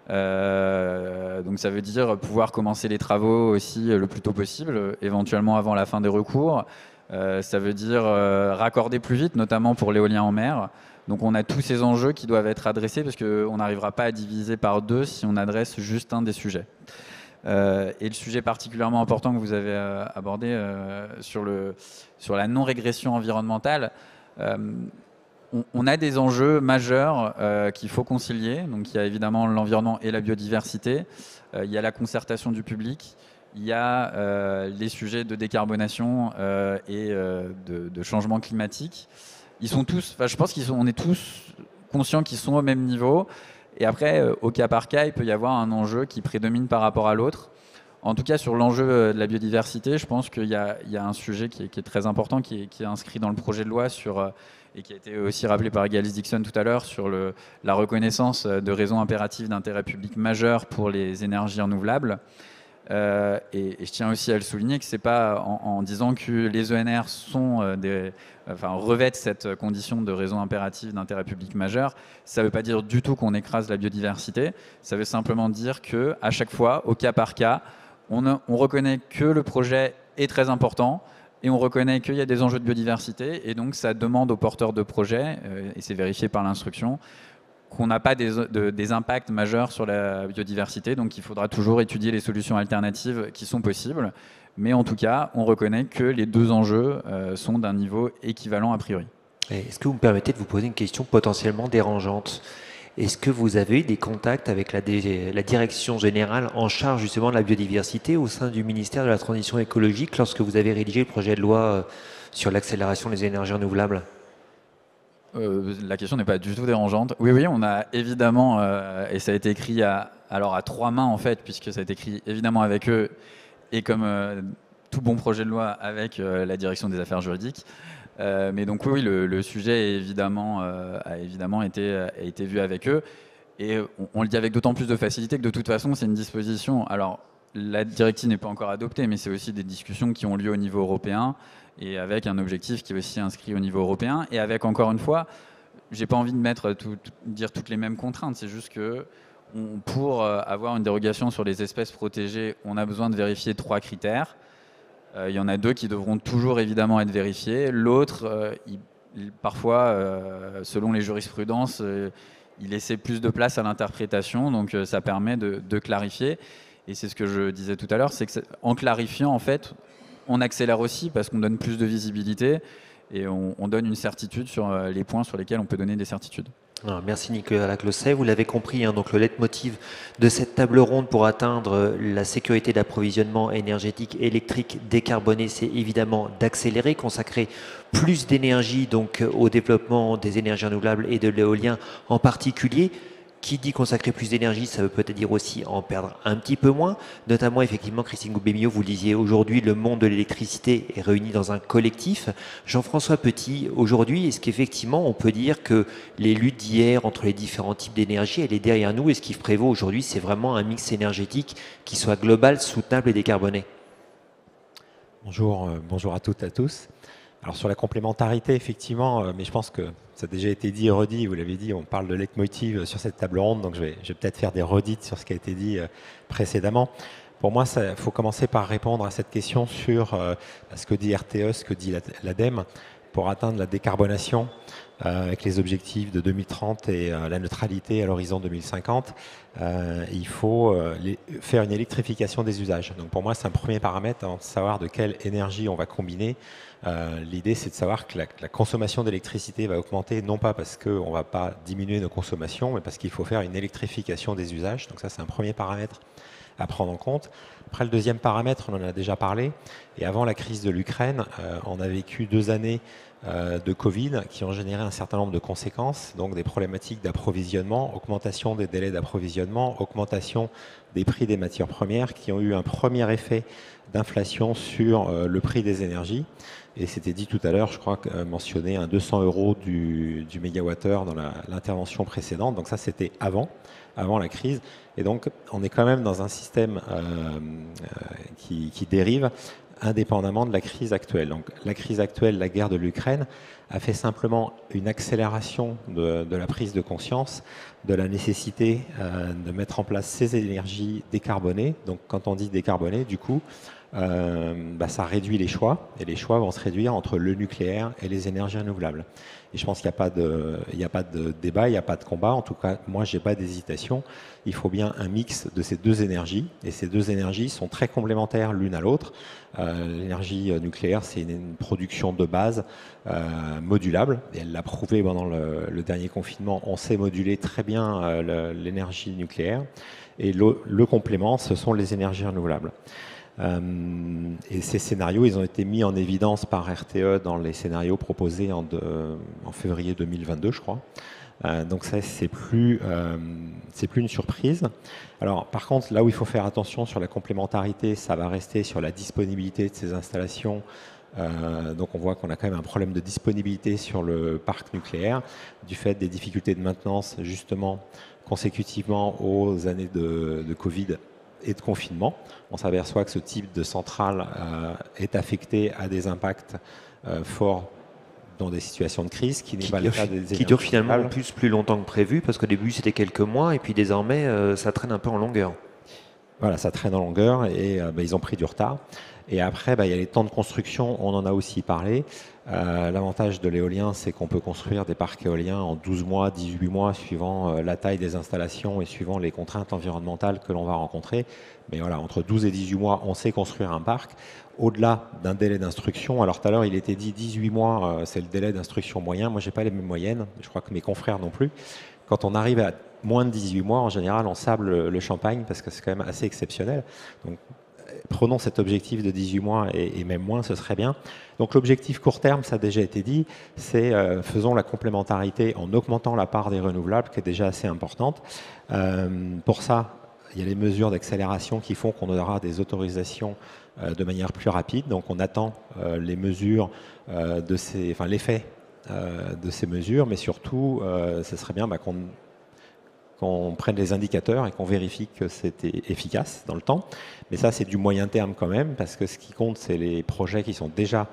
Donc ça veut dire pouvoir commencer les travaux aussi le plus tôt possible, éventuellement avant la fin des recours. Ça veut dire raccorder plus vite, notamment pour l'éolien en mer. Donc on a tous ces enjeux qui doivent être adressés parce qu'on n'arrivera pas à diviser par 2 si on adresse juste un des sujets. Et le sujet particulièrement important que vous avez abordé sur la non-régression environnementale, on a des enjeux majeurs qu'il faut concilier. Donc il y a évidemment l'environnement et la biodiversité, il y a la concertation du public, il y a les sujets de décarbonation et de changement climatique. Ils sont tous, je pense qu'on est tous conscients qu'ils sont au même niveau. Et après, au cas par cas, il peut y avoir un enjeu qui prédomine par rapport à l'autre. En tout cas, sur l'enjeu de la biodiversité, je pense qu'il y a un sujet qui est très important, qui est inscrit dans le projet de loi et qui a été aussi rappelé par Galice Dixon tout à l'heure sur la reconnaissance de raisons impératives d'intérêt public majeur pour les énergies renouvelables. Et je tiens aussi à le souligner que c'est pas en disant que les ENR revêtent cette condition de raison impérative d'intérêt public majeur, ça ne veut pas dire du tout qu'on écrase la biodiversité. Ça veut simplement dire que à chaque fois, au cas par cas, on reconnaît que le projet est très important et on reconnaît qu'il y a des enjeux de biodiversité, et donc ça demande aux porteurs de projets, et c'est vérifié par l'instruction, qu'on n'a pas des impacts majeurs sur la biodiversité. Donc il faudra toujours étudier les solutions alternatives qui sont possibles. Mais en tout cas, on reconnaît que les 2 enjeux sont d'un niveau équivalent a priori. Est-ce que vous me permettez de vous poser une question potentiellement dérangeante ? Est-ce que vous avez eu des contacts avec la direction générale en charge justement de la biodiversité au sein du ministère de la Transition écologique lorsque vous avez rédigé le projet de loi sur l'accélération des énergies renouvelables ? La question n'est pas du tout dérangeante. Oui, on a évidemment, et ça a été écrit à 3 mains en fait, puisque ça a été écrit évidemment avec eux, et comme tout bon projet de loi avec la direction des affaires juridiques. Mais donc oui, le sujet a évidemment été vu avec eux, et on le dit avec d'autant plus de facilité que de toute façon c'est une disposition. Alors la directive n'est pas encore adoptée, mais c'est aussi des discussions qui ont lieu au niveau européen, et avec un objectif qui est aussi inscrit au niveau européen, et avec, encore une fois, j'ai pas envie de dire toutes les mêmes contraintes, c'est juste que pour avoir une dérogation sur les espèces protégées, on a besoin de vérifier 3 critères. Il y en a 2 qui devront toujours évidemment être vérifiés. L'autre, parfois, selon les jurisprudences, il laissait plus de place à l'interprétation, donc ça permet de clarifier. Et c'est ce que je disais tout à l'heure, c'est qu'en clarifiant, en fait, on accélère aussi parce qu'on donne plus de visibilité et on donne une certitude sur les points sur lesquels on peut donner des certitudes. Alors, merci Nicolas Laclosset. Vous l'avez compris, hein, donc le leitmotiv de cette table ronde pour atteindre la sécurité d'approvisionnement énergétique électrique décarbonée, c'est évidemment d'accélérer, consacrer plus d'énergie donc au développement des énergies renouvelables et de l'éolien en particulier. Qui dit consacrer plus d'énergie, ça veut peut-être dire aussi en perdre un petit peu moins. Notamment, effectivement, Christine Goubet-Millot, vous le disiez, aujourd'hui, le monde de l'électricité est réuni dans un collectif. Jean-François Petit, aujourd'hui, est-ce qu'effectivement, on peut dire que les luttes d'hier entre les différents types d'énergie, elle est derrière nous, et ce qui prévaut aujourd'hui, c'est vraiment un mix énergétique qui soit global, soutenable et décarboné? Bonjour, bonjour à toutes et à tous. Alors sur la complémentarité, effectivement, mais je pense que ça a déjà été dit et redit, vous l'avez dit, on parle de leitmotiv sur cette table ronde, donc je vais peut-être faire des redites sur ce qui a été dit précédemment. Pour moi, il faut commencer par répondre à cette question sur ce que dit RTE, ce que dit l'ADEME, pour atteindre la décarbonation avec les objectifs de 2030 et la neutralité à l'horizon 2050. Il faut faire une électrification des usages. Donc pour moi, c'est un premier paramètre avant de savoir de quelle énergie on va combiner. L'idée, c'est de savoir que la consommation d'électricité va augmenter, non pas parce qu'on ne va pas diminuer nos consommations, mais parce qu'il faut faire une électrification des usages. Donc ça, c'est un premier paramètre à prendre en compte. Après, le deuxième paramètre, on en a déjà parlé. Et avant la crise de l'Ukraine, on a vécu 2 années de Covid qui ont généré un certain nombre de conséquences, donc des problématiques d'approvisionnement, augmentation des délais d'approvisionnement, augmentation des prix des matières premières qui ont eu un premier effet d'inflation sur le prix des énergies. Et c'était dit tout à l'heure, je crois, mentionné un 200 € du mégawattheure dans l'intervention précédente. Donc ça, c'était avant la crise. Et donc, on est quand même dans un système qui dérive indépendamment de la crise actuelle. Donc la crise actuelle, la guerre de l'Ukraine, a fait simplement une accélération de la prise de conscience de la nécessité de mettre en place ces énergies décarbonées. Donc quand on dit décarbonées, du coup, ça réduit les choix, et les choix vont se réduire entre le nucléaire et les énergies renouvelables. Et je pense qu'il n'y a pas de débat, il n'y a pas de combat. En tout cas, moi, je n'ai pas d'hésitation. Il faut bien un mix de ces deux énergies. Et ces deux énergies sont très complémentaires l'une à l'autre. L'énergie nucléaire, c'est une production de base modulable. Et elle l'a prouvé pendant le dernier confinement. On sait moduler très bien l'énergie nucléaire. Et le complément, ce sont les énergies renouvelables. Et ces scénarios, ils ont été mis en évidence par RTE dans les scénarios proposés en février 2022, je crois. Donc ça, c'est plus une surprise. Alors, par contre, là où il faut faire attention sur la complémentarité, ça va rester sur la disponibilité de ces installations. Donc on voit qu'on a quand même un problème de disponibilité sur le parc nucléaire, du fait des difficultés de maintenance, justement, consécutivement aux années de Covid et de confinement. On s'aperçoit que ce type de centrale est affecté à des impacts forts dans des situations de crise qui n'est pas le cas des énergies qui durent finalement en plus longtemps que prévu, parce qu'au début c'était quelques mois et puis désormais ça traîne un peu en longueur. Voilà, ça traîne en longueur et ils ont pris du retard. Et après, il y a les temps de construction, on en a aussi parlé. L'avantage de l'éolien, c'est qu'on peut construire des parcs éoliens en 12 mois, 18 mois, suivant la taille des installations et suivant les contraintes environnementales que l'on va rencontrer. Mais voilà, entre 12 et 18 mois, on sait construire un parc. Au-delà d'un délai d'instruction, alors tout à l'heure, il était dit 18 mois, c'est le délai d'instruction moyen. Moi, je n'ai pas les mêmes moyennes, je crois que mes confrères non plus. Quand on arrive à moins de 18 mois, en général, on sable le champagne parce que c'est quand même assez exceptionnel. Donc, prenons cet objectif de 18 mois et même moins, ce serait bien. Donc l'objectif court terme, ça a déjà été dit, c'est faisons la complémentarité en augmentant la part des renouvelables qui est déjà assez importante. Pour ça, il y a les mesures d'accélération qui font qu'on aura des autorisations de manière plus rapide. Donc on attend les mesures l'effet de ces mesures, mais surtout, ce serait bien qu'on prenne les indicateurs et qu'on vérifie que c'était efficace dans le temps. Mais ça, c'est du moyen terme quand même, parce que ce qui compte, c'est les projets qui sont déjà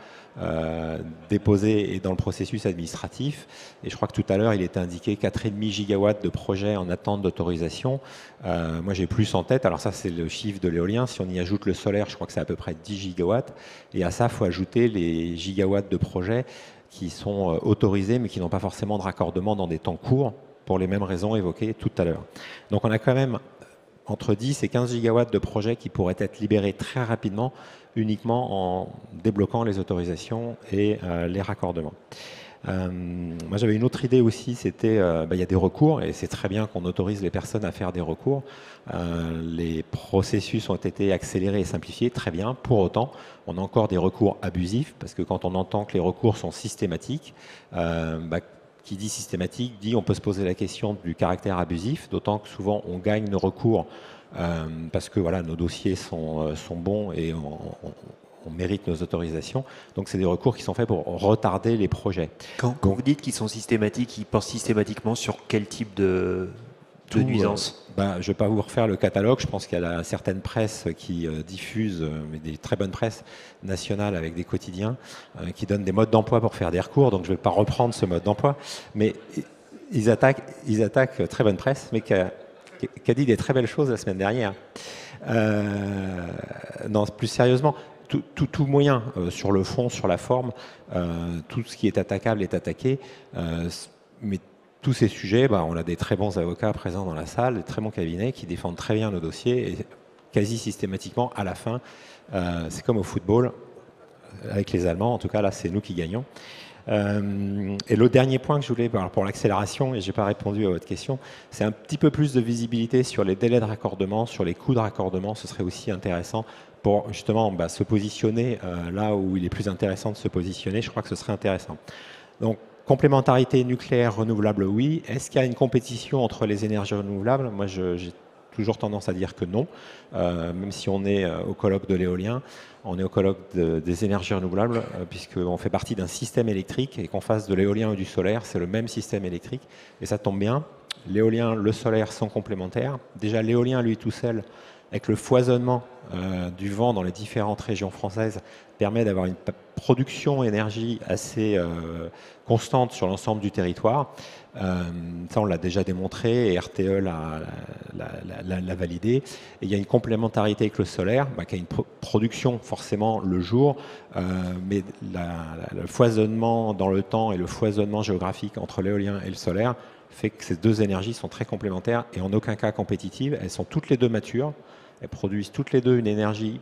déposés et dans le processus administratif. Et je crois que tout à l'heure, il était indiqué 4,5 gigawatts de projets en attente d'autorisation. Moi, j'ai plus en tête. Alors ça, c'est le chiffre de l'éolien. Si on y ajoute le solaire, je crois que c'est à peu près 10 gigawatts. Et à ça, il faut ajouter les gigawatts de projets qui sont autorisés, mais qui n'ont pas forcément de raccordement dans des temps courts, pour les mêmes raisons évoquées tout à l'heure. Donc on a quand même entre 10 et 15 gigawatts de projets qui pourraient être libérés très rapidement, uniquement en débloquant les autorisations et les raccordements. Moi j'avais une autre idée aussi, c'était il y a des recours, et c'est très bien qu'on autorise les personnes à faire des recours. Les processus ont été accélérés et simplifiés, très bien. Pour autant, on a encore des recours abusifs, parce que quand on entend que les recours sont systématiques, qui dit systématique dit on peut se poser la question du caractère abusif, d'autant que souvent on gagne nos recours parce que voilà, nos dossiers sont bons et on mérite nos autorisations. Donc c'est des recours qui sont faits pour retarder les projets. Quand vous dites qu'ils sont systématiques, ils portent systématiquement sur quel type de nuisance? Je ne vais pas vous refaire le catalogue. Je pense qu'il y a certaines presses qui diffusent, mais des très bonnes presses nationales avec des quotidiens, qui donnent des modes d'emploi pour faire des recours. Donc je ne vais pas reprendre ce mode d'emploi. Mais ils attaquent très bonne presse, mais qui a dit des très belles choses la semaine dernière. Non, plus sérieusement, tout moyen, sur le fond, sur la forme, tout ce qui est attaquable est attaqué. Mais tous ces sujets, on a des très bons avocats présents dans la salle, des très bons cabinets qui défendent très bien nos dossiers, et quasi systématiquement, à la fin, c'est comme au football, avec les Allemands, en tout cas là c'est nous qui gagnons. Et le dernier point que je voulais, pour l'accélération, et je n'ai pas répondu à votre question, c'est un petit peu plus de visibilité sur les délais de raccordement, sur les coûts de raccordement. Ce serait aussi intéressant pour justement se positionner là où il est plus intéressant de se positionner. Je crois que ce serait intéressant. Donc, complémentarité nucléaire renouvelable, oui. Est-ce qu'il y a une compétition entre les énergies renouvelables? Moi, j'ai toujours tendance à dire que non. Même si on est au colloque de l'éolien, on est au colloque des énergies renouvelables, puisqu'on fait partie d'un système électrique, et qu'on fasse de l'éolien ou du solaire, c'est le même système électrique. Et ça tombe bien, l'éolien, le solaire sont complémentaires. Déjà, l'éolien, lui tout seul, avec le foisonnement du vent dans les différentes régions françaises, permet d'avoir une production énergie assez constante sur l'ensemble du territoire. Ça, on l'a déjà démontré, et RTE l'a validé. Et il y a une complémentarité avec le solaire, qui a une production forcément le jour, mais le foisonnement dans le temps et le foisonnement géographique entre l'éolien et le solaire fait que ces deux énergies sont très complémentaires et en aucun cas compétitives. Elles sont toutes les deux matures, elles produisent toutes les deux une énergie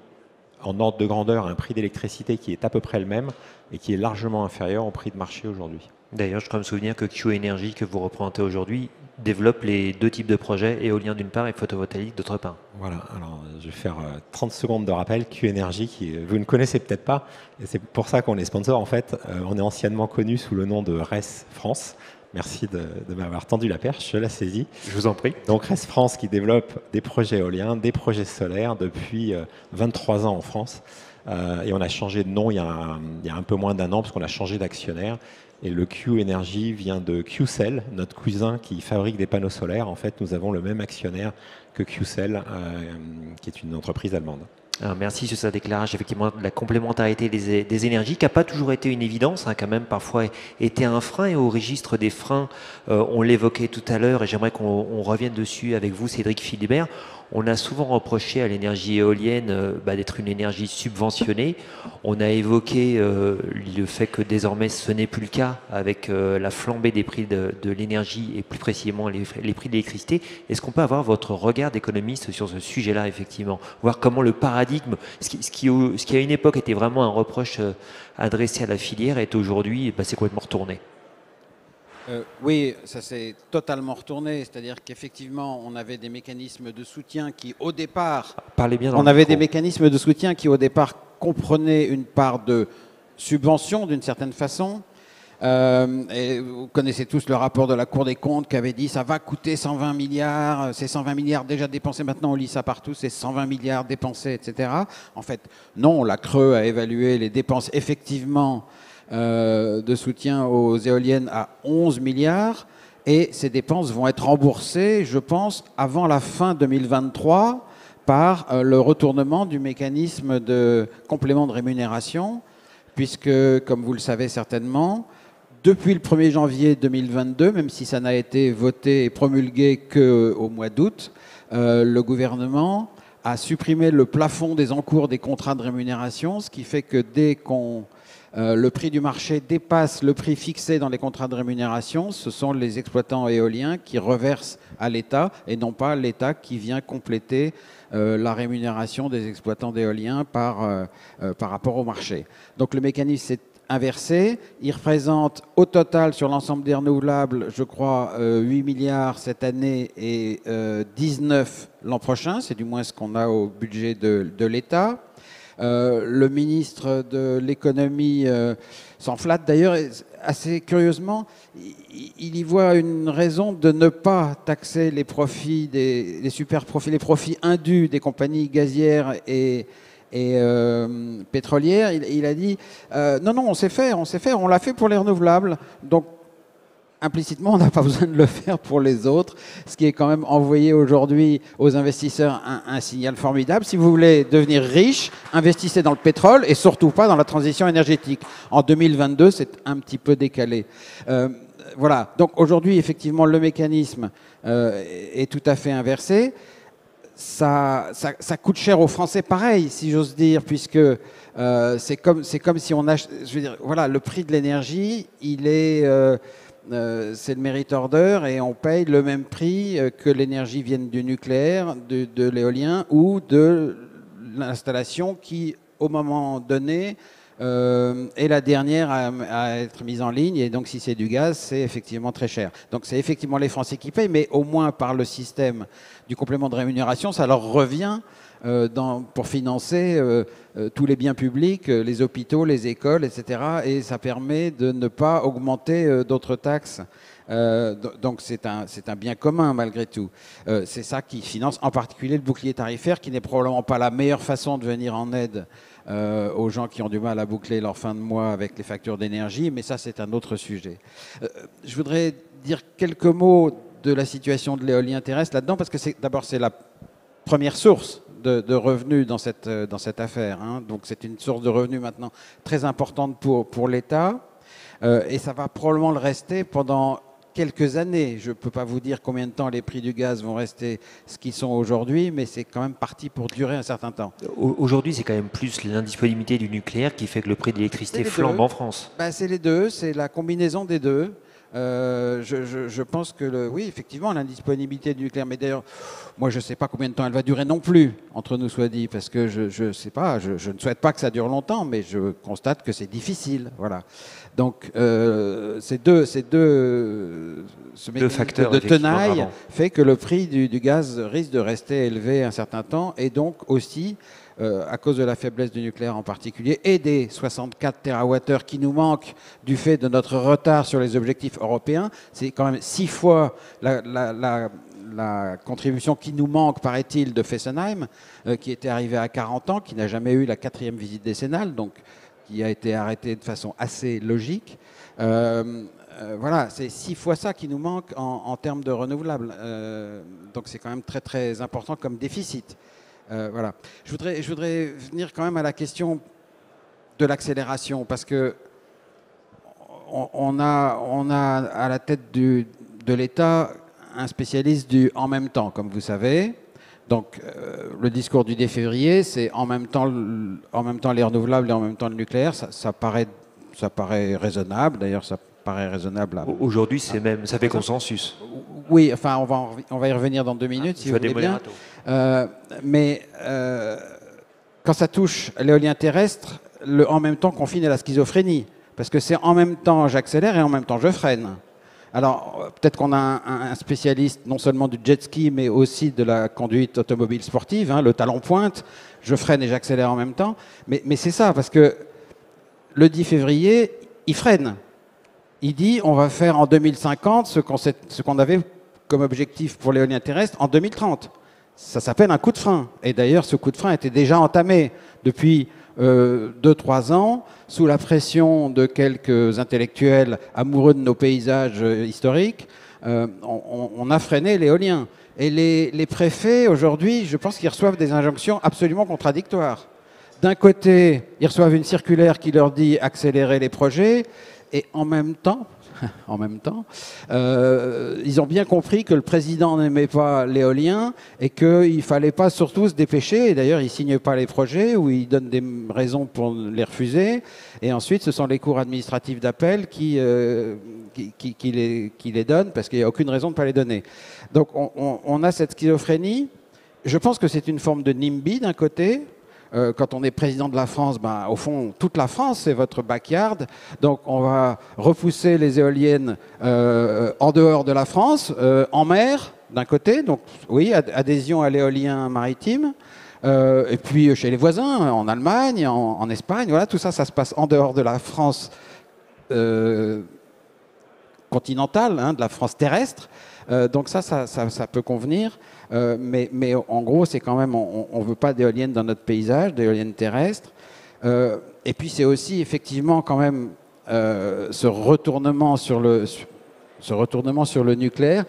en ordre de grandeur à un prix d'électricité qui est à peu près le même et qui est largement inférieur au prix de marché aujourd'hui. D'ailleurs, je crois me souvenir que Q Energy, que vous représentez aujourd'hui, développe les deux types de projets, éolien d'une part et photovoltaïque d'autre part. Voilà, alors je vais faire 30 secondes de rappel. Q Energy, qui vous ne connaissez peut-être pas, et c'est pour ça qu'on est sponsor. En fait, on est anciennement connu sous le nom de RES France. Merci de m'avoir tendu la perche, je la saisis. Je vous en prie. Donc RES France qui développe des projets éoliens, des projets solaires depuis 23 ans en France. Et on a changé de nom il y a un peu moins d'un an parce qu'on a changé d'actionnaire. Et le Q Energy vient de QCell, notre cousin qui fabrique des panneaux solaires. En fait, nous avons le même actionnaire que QCell, qui est une entreprise allemande. Alors merci sur ce déclarage, effectivement, de la complémentarité des énergies, qui n'a pas toujours été une évidence, qui a même parfois été un frein. Et au registre des freins, on l'évoquait tout à l'heure, et j'aimerais qu'on revienne dessus avec vous, Cédric Philibert. On a souvent reproché à l'énergie éolienne d'être une énergie subventionnée. On a évoqué le fait que désormais ce n'est plus le cas avec la flambée des prix de l'énergie et plus précisément les prix de l'électricité. Est-ce qu'on peut avoir votre regard d'économiste sur ce sujet-là, effectivement? Voir comment le paradigme, ce qui à une époque était vraiment un reproche adressé à la filière, est aujourd'hui c'est complètement retourné. Oui, ça s'est totalement retourné, c'est-à-dire qu'effectivement, on avait des mécanismes de soutien qui, au départ, comprenaient une part de subvention d'une certaine façon. Et vous connaissez tous le rapport de la Cour des comptes qui avait dit ça va coûter 120 milliards, c'est 120 milliards déjà dépensés, maintenant on lit ça partout, c'est 120 milliards dépensés, etc. En fait, non, la Creux a évalué les dépenses effectivement de soutien aux éoliennes à 11 milliards Et ces dépenses vont être remboursées, je pense, avant la fin 2023 par le retournement du mécanisme de complément de rémunération, puisque, comme vous le savez certainement, depuis le 1er janvier 2022, même si ça n'a été voté et promulgué qu'au mois d'août, le gouvernement a supprimé le plafond des encours des contrats de rémunération, ce qui fait que dès qu'on le prix du marché dépasse le prix fixé dans les contrats de rémunération, ce sont les exploitants éoliens qui reversent à l'État et non pas l'État qui vient compléter la rémunération des exploitants d'éoliens par rapport au marché. Donc le mécanisme s'est inversé. Il représente au total sur l'ensemble des renouvelables, je crois, 8 milliards cette année et 19 l'an prochain. C'est du moins ce qu'on a au budget de l'État. Le ministre de l'économie s'en flatte d'ailleurs, assez curieusement, il y voit une raison de ne pas taxer les profits, les super profits, les profits indus des compagnies gazières et pétrolières. Il a dit non, on sait faire, on l'a fait pour les renouvelables. Donc, implicitement, on n'a pas besoin de le faire pour les autres, ce qui est quand même envoyé aujourd'hui aux investisseurs un signal formidable. Si vous voulez devenir riche, investissez dans le pétrole et surtout pas dans la transition énergétique. En 2022, c'est un petit peu décalé. Voilà. Donc aujourd'hui, effectivement, le mécanisme est tout à fait inversé. Ça coûte cher aux Français, pareil, si j'ose dire, puisque c'est comme si on achète. Je veux dire, voilà, le prix de l'énergie, il est c'est le merit order et on paye le même prix que l'énergie vienne du nucléaire, de l'éolien ou de l'installation qui, au moment donné, est la dernière à être mise en ligne. Et donc, si c'est du gaz, c'est effectivement très cher. Donc, c'est effectivement les Français qui payent, mais au moins par le système du complément de rémunération, ça leur revient pour financer tous les biens publics, les hôpitaux, les écoles, etc. Et ça permet de ne pas augmenter d'autres taxes. Donc c'est un bien commun malgré tout. C'est ça qui finance en particulier le bouclier tarifaire, qui n'est probablement pas la meilleure façon de venir en aide aux gens qui ont du mal à boucler leur fin de mois avec les factures d'énergie, mais ça c'est un autre sujet. Je voudrais dire quelques mots de la situation de l'éolien terrestre là-dedans, parce que d'abord c'est la première source de revenus dans cette affaire. Hein. Donc c'est une source de revenus maintenant très importante pour l'État et ça va probablement le rester pendant quelques années. Je ne peux pas vous dire combien de temps les prix du gaz vont rester ce qu'ils sont aujourd'hui, mais c'est quand même parti pour durer un certain temps. Aujourd'hui, c'est quand même plus l'indisponibilité du nucléaire qui fait que le prix de l'électricité flambe en France. Ben, c'est les deux, c'est la combinaison des deux. Je pense que oui, effectivement, l'indisponibilité du nucléaire, mais d'ailleurs, moi je ne sais pas combien de temps elle va durer non plus, entre nous soit dit, parce que je sais pas, je ne souhaite pas que ça dure longtemps, mais je constate que c'est difficile, voilà. Donc ces deux facteurs de tenaille fait que le prix du gaz risque de rester élevé un certain temps, et donc aussi à cause de la faiblesse du nucléaire en particulier et des 64 TWh qui nous manquent du fait de notre retard sur les objectifs européens. C'est quand même 6 fois la contribution qui nous manque, paraît-il, de Fessenheim, qui était arrivé à 40 ans, qui n'a jamais eu la 4e visite décennale, donc qui a été arrêtée de façon assez logique. Voilà, c'est 6 fois ça qui nous manque en termes de renouvelables. Donc c'est quand même très très important comme déficit. Voilà. Je voudrais venir quand même à la question de l'accélération, parce que on a à la tête de l'État un spécialiste du en même temps, comme vous savez. Donc le discours du 10 février, c'est en même temps les renouvelables et en même temps le nucléaire. Ça paraît raisonnable. D'ailleurs, ça paraît raisonnable. Aujourd'hui, ça fait consensus. Oui, enfin, on va y revenir dans 2 minutes, si vous voulez bien. Mais quand ça touche l'éolien terrestre, le en même temps confine à la schizophrénie. Parce que c'est en même temps j'accélère et en même temps je freine. Alors, peut-être qu'on a un spécialiste non seulement du jet ski, mais aussi de la conduite automobile sportive, hein, le talon pointe, je freine et j'accélère en même temps. Mais c'est ça, parce que le 10 février, il freine. Il dit on va faire en 2050 ce qu'on avait comme objectif pour l'éolien terrestre en 2030. Ça s'appelle un coup de frein. Et d'ailleurs, ce coup de frein était déjà entamé depuis 2-3 ans, sous la pression de quelques intellectuels amoureux de nos paysages historiques, on a freiné l'éolien. Et les préfets, aujourd'hui, je pense qu'ils reçoivent des injonctions absolument contradictoires. D'un côté, ils reçoivent une circulaire qui leur dit accélérer les projets, et en même temps, ils ont bien compris que le président n'aimait pas l'éolien et qu'il ne fallait pas surtout se dépêcher. Et d'ailleurs, ils ne signent pas les projets ou ils donnent des raisons pour les refuser. Et ensuite, ce sont les cours administratifs d'appel qui les donnent parce qu'il n'y a aucune raison de ne pas les donner. Donc, on a cette schizophrénie. Je pense que c'est une forme de NIMBY d'un côté. Quand on est président de la France, au fond, toute la France, c'est votre backyard. Donc, on va repousser les éoliennes en dehors de la France, en mer, d'un côté. Donc, oui, adhésion à l'éolien maritime. Et puis, chez les voisins, en Allemagne, en Espagne, voilà, tout ça, ça se passe en dehors de la France continentale, hein, de la France terrestre. Donc ça peut convenir, mais en gros, c'est quand même, on ne veut pas d'éoliennes dans notre paysage, d'éoliennes terrestres. Et puis c'est aussi effectivement quand même ce retournement sur le nucléaire.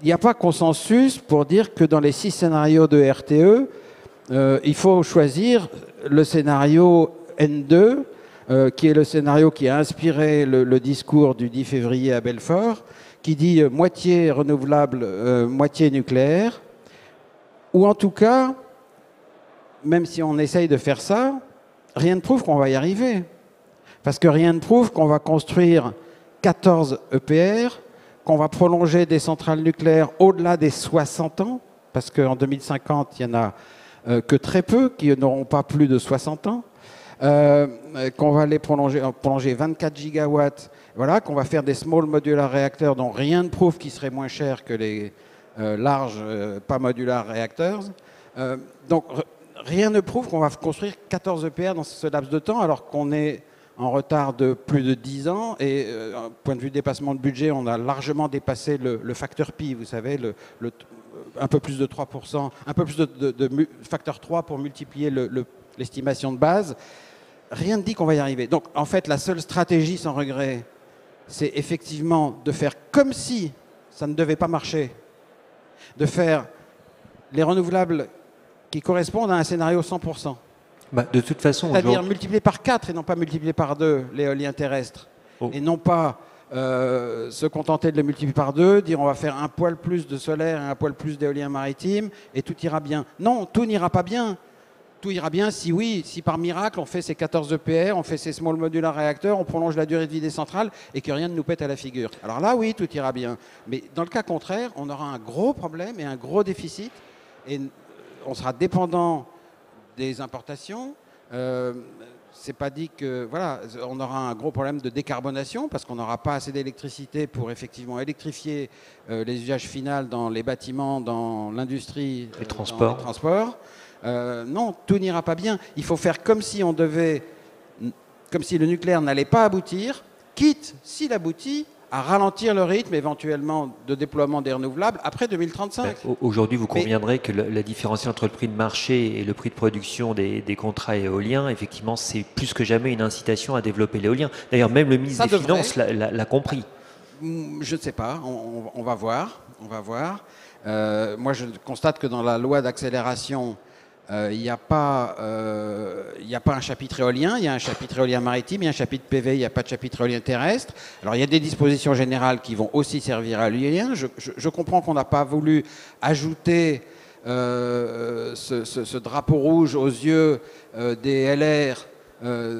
Il n'y a pas consensus pour dire que dans les 6 scénarios de RTE, il faut choisir le scénario N2, qui est le scénario qui a inspiré le discours du 10 février à Belfort, qui dit moitié renouvelable, moitié nucléaire, ou en tout cas, même si on essaye de faire ça, rien ne prouve qu'on va y arriver. Parce que rien ne prouve qu'on va construire 14 EPR, qu'on va prolonger des centrales nucléaires au-delà des 60 ans, parce qu'en 2050, il n'y en a que très peu qui n'auront pas plus de 60 ans, qu'on va les prolonger 24 gigawatts, voilà, qu'on va faire des small modular réacteurs dont rien ne prouve qu'ils seraient moins chers que les larges pas modular réacteurs. Donc rien ne prouve qu'on va construire 14 EPR dans ce laps de temps alors qu'on est en retard de plus de 10 ans et point de vue dépassement de budget, on a largement dépassé le facteur pi, vous savez, un peu plus de 3%, un peu plus de facteur 3 pour multiplier l'estimation de base. Rien ne dit qu'on va y arriver. Donc en fait, la seule stratégie sans regret, c'est effectivement de faire comme si ça ne devait pas marcher, de faire les renouvelables qui correspondent à un scénario 100%. De toute façon, c'est-à-dire multiplier par 4 et non pas multiplier par 2 l'éolien terrestre. Oh. Et non pas se contenter de le multiplier par 2, dire on va faire un poil plus de solaire et un poil plus d'éolien maritime et tout ira bien. Non, tout n'ira pas bien. Tout ira bien si oui, si par miracle on fait ces 14 EPR, on fait ces small modular réacteurs, on prolonge la durée de vie des centrales et que rien ne nous pète à la figure. Alors là, oui, tout ira bien. Mais dans le cas contraire, on aura un gros problème et un gros déficit et on sera dépendant des importations. C'est pas dit que voilà, on aura un gros problème de décarbonation parce qu'on n'aura pas assez d'électricité pour effectivement électrifier les usages finaux dans les bâtiments, dans l'industrie, les transports. Non, tout n'ira pas bien. Il faut faire comme si comme si le nucléaire n'allait pas aboutir, quitte, s'il aboutit, à ralentir le rythme éventuellement de déploiement des renouvelables après 2035. Aujourd'hui, vous conviendrez que la différence entre le prix de marché et le prix de production des contrats éoliens, effectivement, c'est plus que jamais une incitation à développer l'éolien. D'ailleurs, même le ministre des Finances l'a compris. Je ne sais pas, on va voir. Moi, je constate que dans la loi d'accélération, il n'y a pas un chapitre éolien, il y a un chapitre éolien maritime, il y a un chapitre PV, il n'y a pas de chapitre éolien terrestre. Alors il y a des dispositions générales qui vont aussi servir à l'éolien. Je comprends qu'on n'a pas voulu ajouter ce drapeau rouge aux yeux des LR,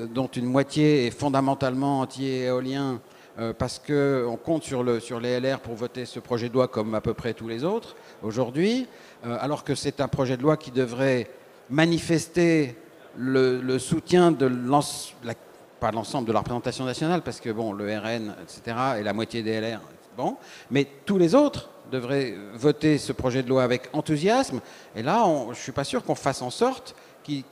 dont une moitié est fondamentalement anti-éolien, parce qu'on compte sur les LR pour voter ce projet de loi comme à peu près tous les autres aujourd'hui, alors que c'est un projet de loi qui devrait manifester le soutien de pas l'ensemble de la représentation nationale, parce que bon, le RN, etc., et la moitié des LR, bon, mais tous les autres devraient voter ce projet de loi avec enthousiasme. Et là, je ne suis pas sûr qu'on fasse en sorte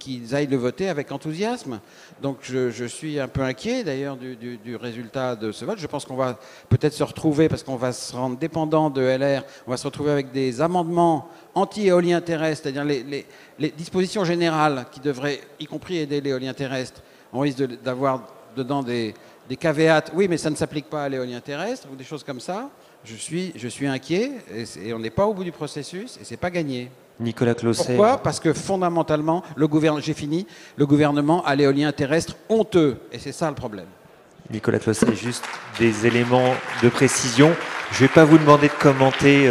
qu'ils aillent le voter avec enthousiasme. Donc je suis un peu inquiet d'ailleurs du résultat de ce vote. Je pense qu'on va peut-être se retrouver, parce qu'on va se rendre dépendant de LR, on va se retrouver avec des amendements anti-éolien terrestre, c'est-à-dire les dispositions générales qui devraient, y compris aider l'éolien terrestre, on risque d'avoir dedans des des caveats, oui, mais ça ne s'applique pas à l'éolien terrestre, ou des choses comme ça, je suis inquiet, et on n'est pas au bout du processus, et c'est pas gagné. Nicolas Closset. Pourquoi? Parce que fondamentalement, j'ai fini, le gouvernement a l'éolien terrestre honteux, et c'est ça le problème. Nicolas Closset, juste des éléments de précision. Je ne vais pas vous demander de commenter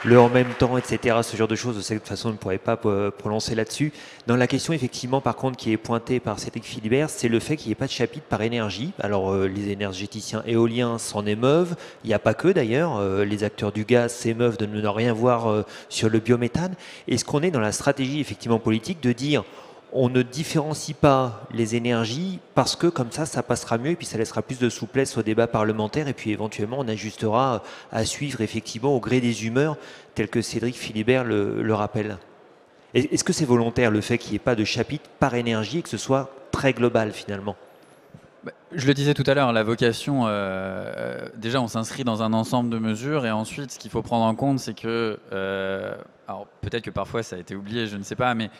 le en même temps, etc., ce genre de choses. Je sais que de toute façon, on ne pourrait pas prononcer là-dessus. Dans la question, effectivement, par contre, qui est pointée par Cédric Philibert, c'est le fait qu'il n'y ait pas de chapitre par énergie. Alors, les énergéticiens éoliens s'en émeuvent. Il n'y a pas que, d'ailleurs. Les acteurs du gaz s'émeuvent de ne rien voir sur le biométhane. Est-ce qu'on est dans la stratégie, effectivement, politique de dire on ne différencie pas les énergies parce que comme ça passera mieux et puis ça laissera plus de souplesse au débat parlementaire et puis éventuellement on ajustera à suivre effectivement au gré des humeurs tel que Cédric Philibert le rappelle. Est-ce que c'est volontaire le fait qu'il n'y ait pas de chapitre par énergie et que ce soit très global finalement? Je le disais tout à l'heure, la vocation, déjà on s'inscrit dans un ensemble de mesures et ensuite ce qu'il faut prendre en compte c'est que, alors peut-être que parfois ça a été oublié, je ne sais pas, mais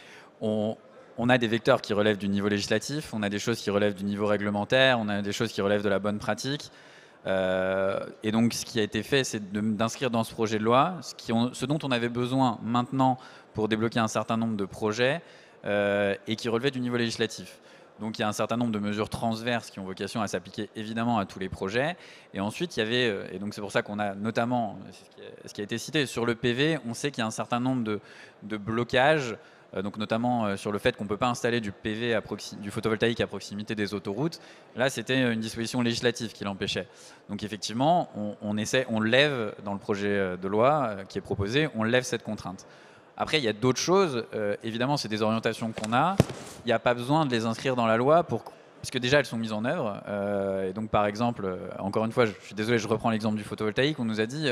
on a des vecteurs qui relèvent du niveau législatif, on a des choses qui relèvent du niveau réglementaire, on a des choses qui relèvent de la bonne pratique. Et donc ce qui a été fait, c'est d'inscrire dans ce projet de loi ce dont on avait besoin maintenant pour débloquer un certain nombre de projets et qui relevaient du niveau législatif. Donc il y a un certain nombre de mesures transverses qui ont vocation à s'appliquer évidemment à tous les projets. Et ensuite, il y avait, et donc c'est pour ça qu'on a notamment, ce qui a été cité, sur le PV, on sait qu'il y a un certain nombre de blocages, donc notamment sur le fait qu'on ne peut pas installer du PV, du photovoltaïque à proximité des autoroutes. Là, c'était une disposition législative qui l'empêchait. Donc effectivement, on lève dans le projet de loi qui est proposé, on lève cette contrainte. Après, il y a d'autres choses. Évidemment, c'est des orientations qu'on a. Il n'y a pas besoin de les inscrire dans la loi parce que déjà, elles sont mises en œuvre. Et donc, par exemple, encore une fois, je suis désolé, je reprends l'exemple du photovoltaïque. On nous a dit,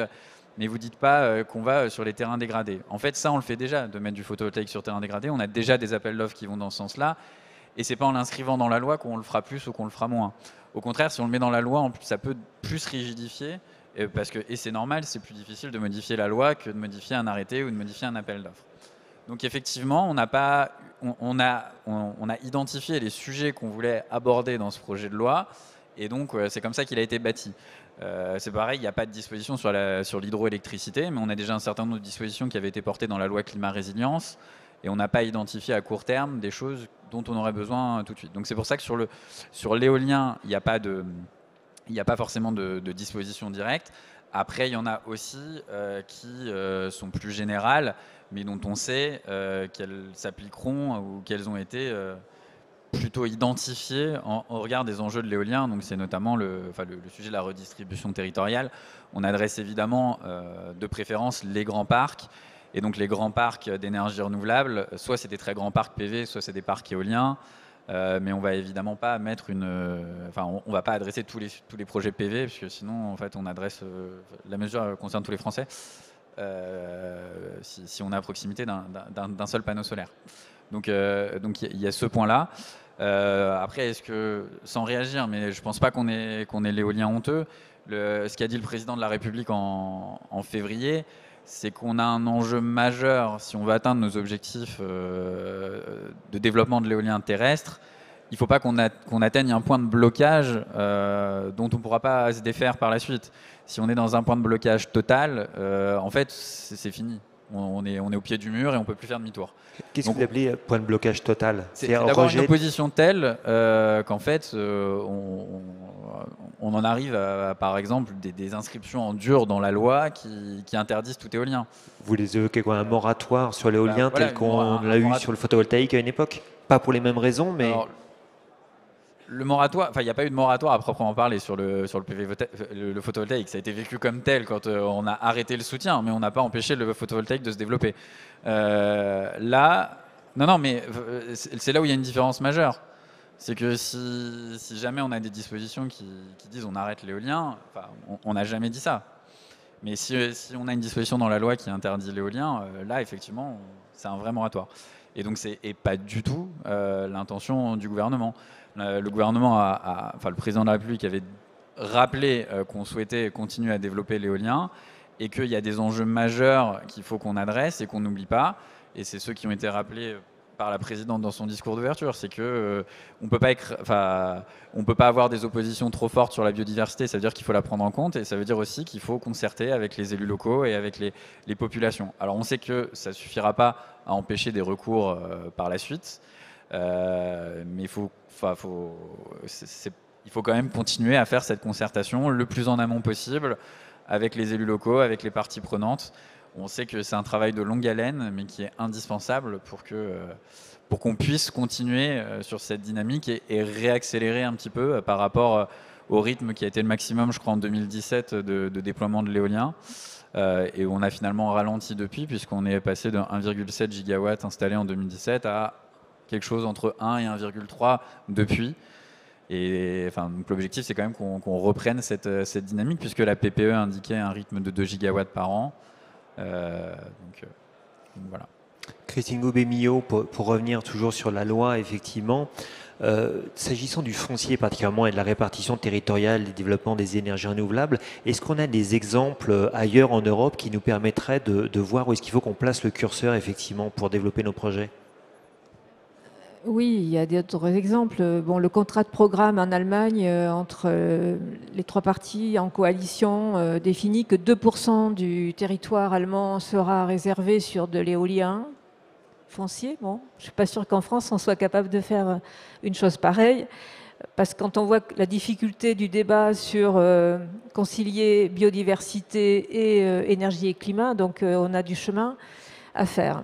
mais vous ne dites pas qu'on va sur les terrains dégradés. En fait, ça, on le fait déjà, de mettre du photovoltaïque sur terrain dégradé. On a déjà des appels d'offres qui vont dans ce sens-là. Et ce n'est pas en l'inscrivant dans la loi qu'on le fera plus ou qu'on le fera moins. Au contraire, si on le met dans la loi, ça peut plus rigidifier. Et c'est normal, c'est plus difficile de modifier la loi que de modifier un arrêté ou de modifier un appel d'offres. Donc effectivement, on a identifié les sujets qu'on voulait aborder dans ce projet de loi, et donc c'est comme ça qu'il a été bâti. C'est pareil, il n'y a pas de disposition sur l'hydroélectricité, mais on a déjà un certain nombre de dispositions qui avaient été portées dans la loi climat-résilience, et on n'a pas identifié à court terme des choses dont on aurait besoin tout de suite. Donc c'est pour ça que sur l'éolien, il n'y a pas forcément de disposition directe. Après, il y en a aussi qui sont plus générales, mais dont on sait qu'elles s'appliqueront ou qu'elles ont été plutôt identifiées au regard des enjeux de l'éolien. Donc c'est notamment le sujet de la redistribution territoriale. On adresse évidemment de préférence les grands parcs. Et donc les grands parcs d'énergie renouvelable, soit c'est des très grands parcs PV, soit c'est des parcs éoliens. Mais on va évidemment pas mettre on va pas adresser tous les projets PV, parce que sinon en fait on adresse la mesure concerne tous les Français si on est à proximité d'un seul panneau solaire. Donc il y a ce point-là. Après, sans réagir, mais je pense pas qu'on ait l'éolien honteux. Ce qu'a dit le président de la République en février, c'est qu'on a un enjeu majeur si on veut atteindre nos objectifs de développement de l'éolien terrestre. Il ne faut pas qu'on atteigne un point de blocage dont on ne pourra pas se défaire par la suite. Si on est dans un point de blocage total, en fait, c'est fini. On est au pied du mur et on ne peut plus faire demi-tour. Qu'est-ce que vous appelez point de blocage total? C'est d'avoir une opposition telle qu'en fait, on en arrive à, par exemple, des inscriptions en dur dans la loi qui interdisent tout éolien. Vous les évoquez quoi? Un moratoire sur l'éolien tel qu'on l'a eu sur le photovoltaïque à une époque? Pas pour les mêmes raisons, mais... Alors, le moratoire, il n'y a pas eu de moratoire à proprement parler sur le photovoltaïque. Ça a été vécu comme tel quand on a arrêté le soutien, mais on n'a pas empêché le photovoltaïque de se développer. Là, non, mais c'est là où il y a une différence majeure. C'est que si jamais on a des dispositions qui disent on arrête l'éolien, on n'a jamais dit ça. Mais si on a une disposition dans la loi qui interdit l'éolien, là, effectivement, c'est un vrai moratoire. Et donc, c'est pas du tout l'intention du gouvernement. Le gouvernement le président de la République avait rappelé qu'on souhaitait continuer à développer l'éolien et qu'il y a des enjeux majeurs qu'il faut qu'on adresse et qu'on n'oublie pas. Et c'est ceux qui ont été rappelés par la présidente dans son discours d'ouverture, c'est que on peut pas avoir des oppositions trop fortes sur la biodiversité. Ça veut dire qu'il faut la prendre en compte, et ça veut dire aussi qu'il faut concerter avec les élus locaux et avec les populations. Alors on sait que ça suffira pas à empêcher des recours par la suite, mais il faut quand même continuer à faire cette concertation le plus en amont possible avec les élus locaux, avec les parties prenantes. On sait que c'est un travail de longue haleine, mais qui est indispensable pour qu'on puisse continuer sur cette dynamique et réaccélérer un petit peu par rapport au rythme qui a été le maximum, je crois, en 2017 de déploiement de l'éolien. Et on a finalement ralenti depuis, puisqu'on est passé de 1,7 gigawatts installés en 2017 à quelque chose entre 1 et 1,3 depuis. Et enfin, donc l'objectif, c'est quand même qu'on reprenne cette dynamique, puisque la PPE indiquait un rythme de 2 gigawatts par an. Donc voilà. Christine Goubet-Millot, pour revenir toujours sur la loi, effectivement, s'agissant du foncier particulièrement et de la répartition territoriale, du développement des énergies renouvelables, est-ce qu'on a des exemples ailleurs en Europe qui nous permettraient de voir où est-ce qu'il faut qu'on place le curseur effectivement pour développer nos projets? Oui, il y a d'autres exemples. Bon, le contrat de programme en Allemagne entre les trois parties en coalition définit que 2% du territoire allemand sera réservé sur de l'éolien foncier. Bon, je ne suis pas sûre qu'en France, on soit capable de faire une chose pareille, parce que quand on voit la difficulté du débat sur concilier biodiversité et énergie et climat, donc on a du chemin à faire.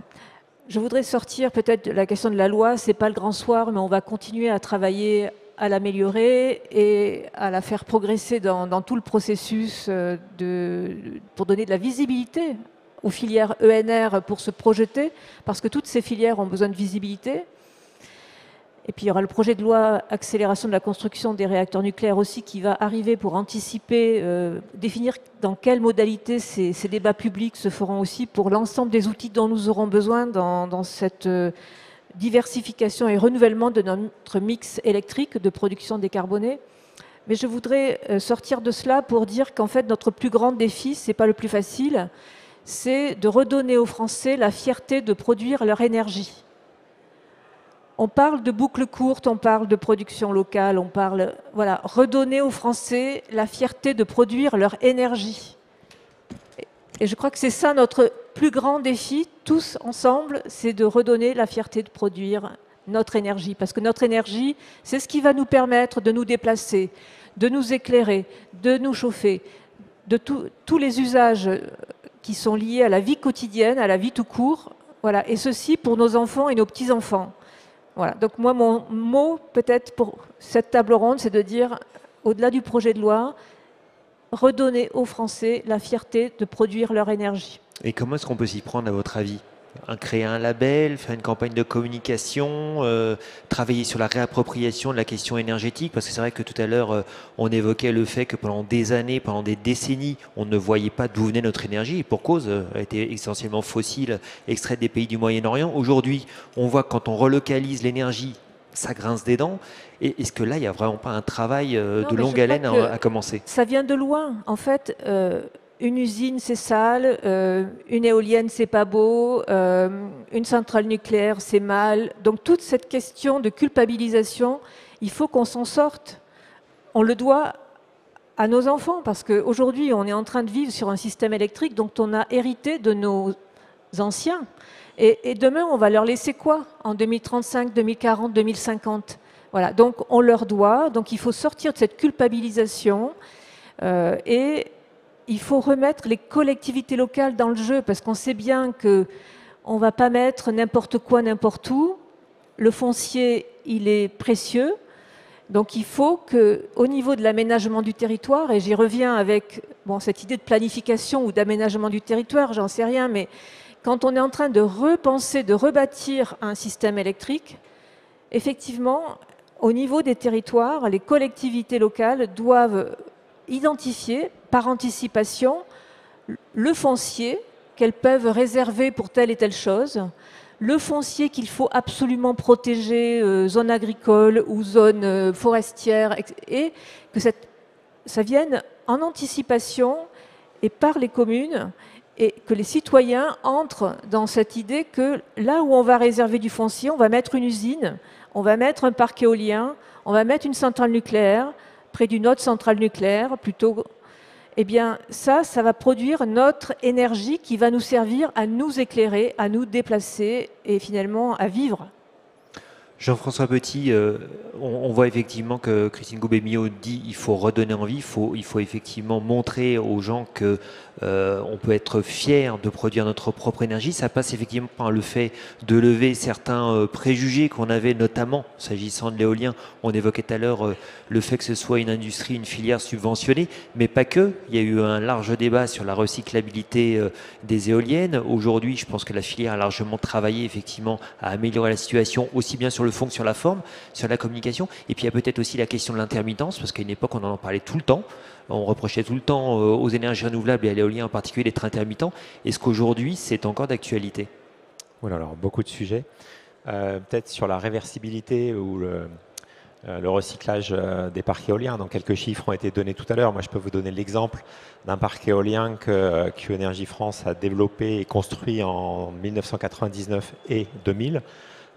Je voudrais sortir peut-être de la question de la loi, c'est pas le grand soir, mais on va continuer à travailler à l'améliorer et à la faire progresser dans tout le processus pour donner de la visibilité aux filières ENR pour se projeter, parce que toutes ces filières ont besoin de visibilité. Et puis il y aura le projet de loi accélération de la construction des réacteurs nucléaires aussi qui va arriver pour anticiper, définir dans quelles modalités ces débats publics se feront aussi pour l'ensemble des outils dont nous aurons besoin dans cette diversification et renouvellement de notre mix électrique de production décarbonée. Mais je voudrais sortir de cela pour dire qu'en fait notre plus grand défi, c'est pas le plus facile, c'est de redonner aux Français la fierté de produire leur énergie. On parle de boucles courtes, on parle de production locale, on parle, voilà, redonner aux Français la fierté de produire leur énergie. Et je crois que c'est ça notre plus grand défi, tous ensemble, c'est de redonner la fierté de produire notre énergie. Parce que notre énergie, c'est ce qui va nous permettre de nous déplacer, de nous éclairer, de nous chauffer, de tous les usages qui sont liés à la vie quotidienne, à la vie tout court, voilà, et ceci pour nos enfants et nos petits-enfants. Voilà. Donc moi, mon mot peut-être pour cette table ronde, c'est de dire, au-delà du projet de loi, redonner aux Français la fierté de produire leur énergie. Et comment est-ce qu'on peut s'y prendre à votre avis? Créer un label, faire une campagne de communication, travailler sur la réappropriation de la question énergétique, parce que c'est vrai que tout à l'heure on évoquait le fait que pendant des années, pendant des décennies, on ne voyait pas d'où venait notre énergie, et pour cause, elle était essentiellement fossile, extraite des pays du Moyen-Orient. Aujourd'hui, on voit que quand on relocalise l'énergie, ça grince des dents. Et est-ce que là, il n'y a vraiment pas un travail de longue haleine à commencer? Ça vient de loin, en fait. Une usine, c'est sale, une éolienne, c'est pas beau, une centrale nucléaire, c'est mal. Donc toute cette question de culpabilisation, il faut qu'on s'en sorte. On le doit à nos enfants, parce qu'aujourd'hui, on est en train de vivre sur un système électrique dont on a hérité de nos anciens. Et demain, on va leur laisser quoi en 2035, 2040, 2050 ? Voilà, donc on leur doit. Donc il faut sortir de cette culpabilisation et il faut remettre les collectivités locales dans le jeu, parce qu'on sait bien qu'on ne va pas mettre n'importe quoi, n'importe où. Le foncier, il est précieux. Donc il faut qu'au niveau de l'aménagement du territoire, et j'y reviens avec cette idée de planification ou d'aménagement du territoire, j'en sais rien, mais quand on est en train de repenser, de rebâtir un système électrique, effectivement, au niveau des territoires, les collectivités locales doivent identifier par anticipation le foncier qu'elles peuvent réserver pour telle et telle chose, le foncier qu'il faut absolument protéger, zone agricole ou zone forestière, et que ça vienne en anticipation et par les communes, et que les citoyens entrent dans cette idée que là où on va réserver du foncier, on va mettre une usine, on va mettre un parc éolien, on va mettre une centrale nucléaire, près d'une autre centrale nucléaire, plutôt. Eh bien, ça va produire notre énergie qui va nous servir à nous éclairer, à nous déplacer et finalement à vivre. Jean-François Petit, on voit effectivement que Christine Goubet-Millot dit qu'il faut redonner envie, il faut effectivement montrer aux gens que on peut être fier de produire notre propre énergie. Ça passe effectivement par le fait de lever certains préjugés qu'on avait, notamment s'agissant de l'éolien. On évoquait tout à l'heure le fait que ce soit une industrie, une filière subventionnée, mais pas que. Il y a eu un large débat sur la recyclabilité des éoliennes. Aujourd'hui, je pense que la filière a largement travaillé effectivement à améliorer la situation, aussi bien sur le fond que sur la forme, sur la communication. Et puis il y a peut-être aussi la question de l'intermittence, parce qu'à une époque, on en parlait tout le temps. On reprochait tout le temps aux énergies renouvelables et à l'éolien en particulier d'être intermittent. Est-ce qu'aujourd'hui, c'est encore d'actualité? Voilà, alors beaucoup de sujets. Peut-être sur la réversibilité ou le recyclage des parcs éoliens. Donc quelques chiffres ont été donnés tout à l'heure. Moi, je peux vous donner l'exemple d'un parc éolien que Q-Énergie France a développé et construit en 1999 et 2000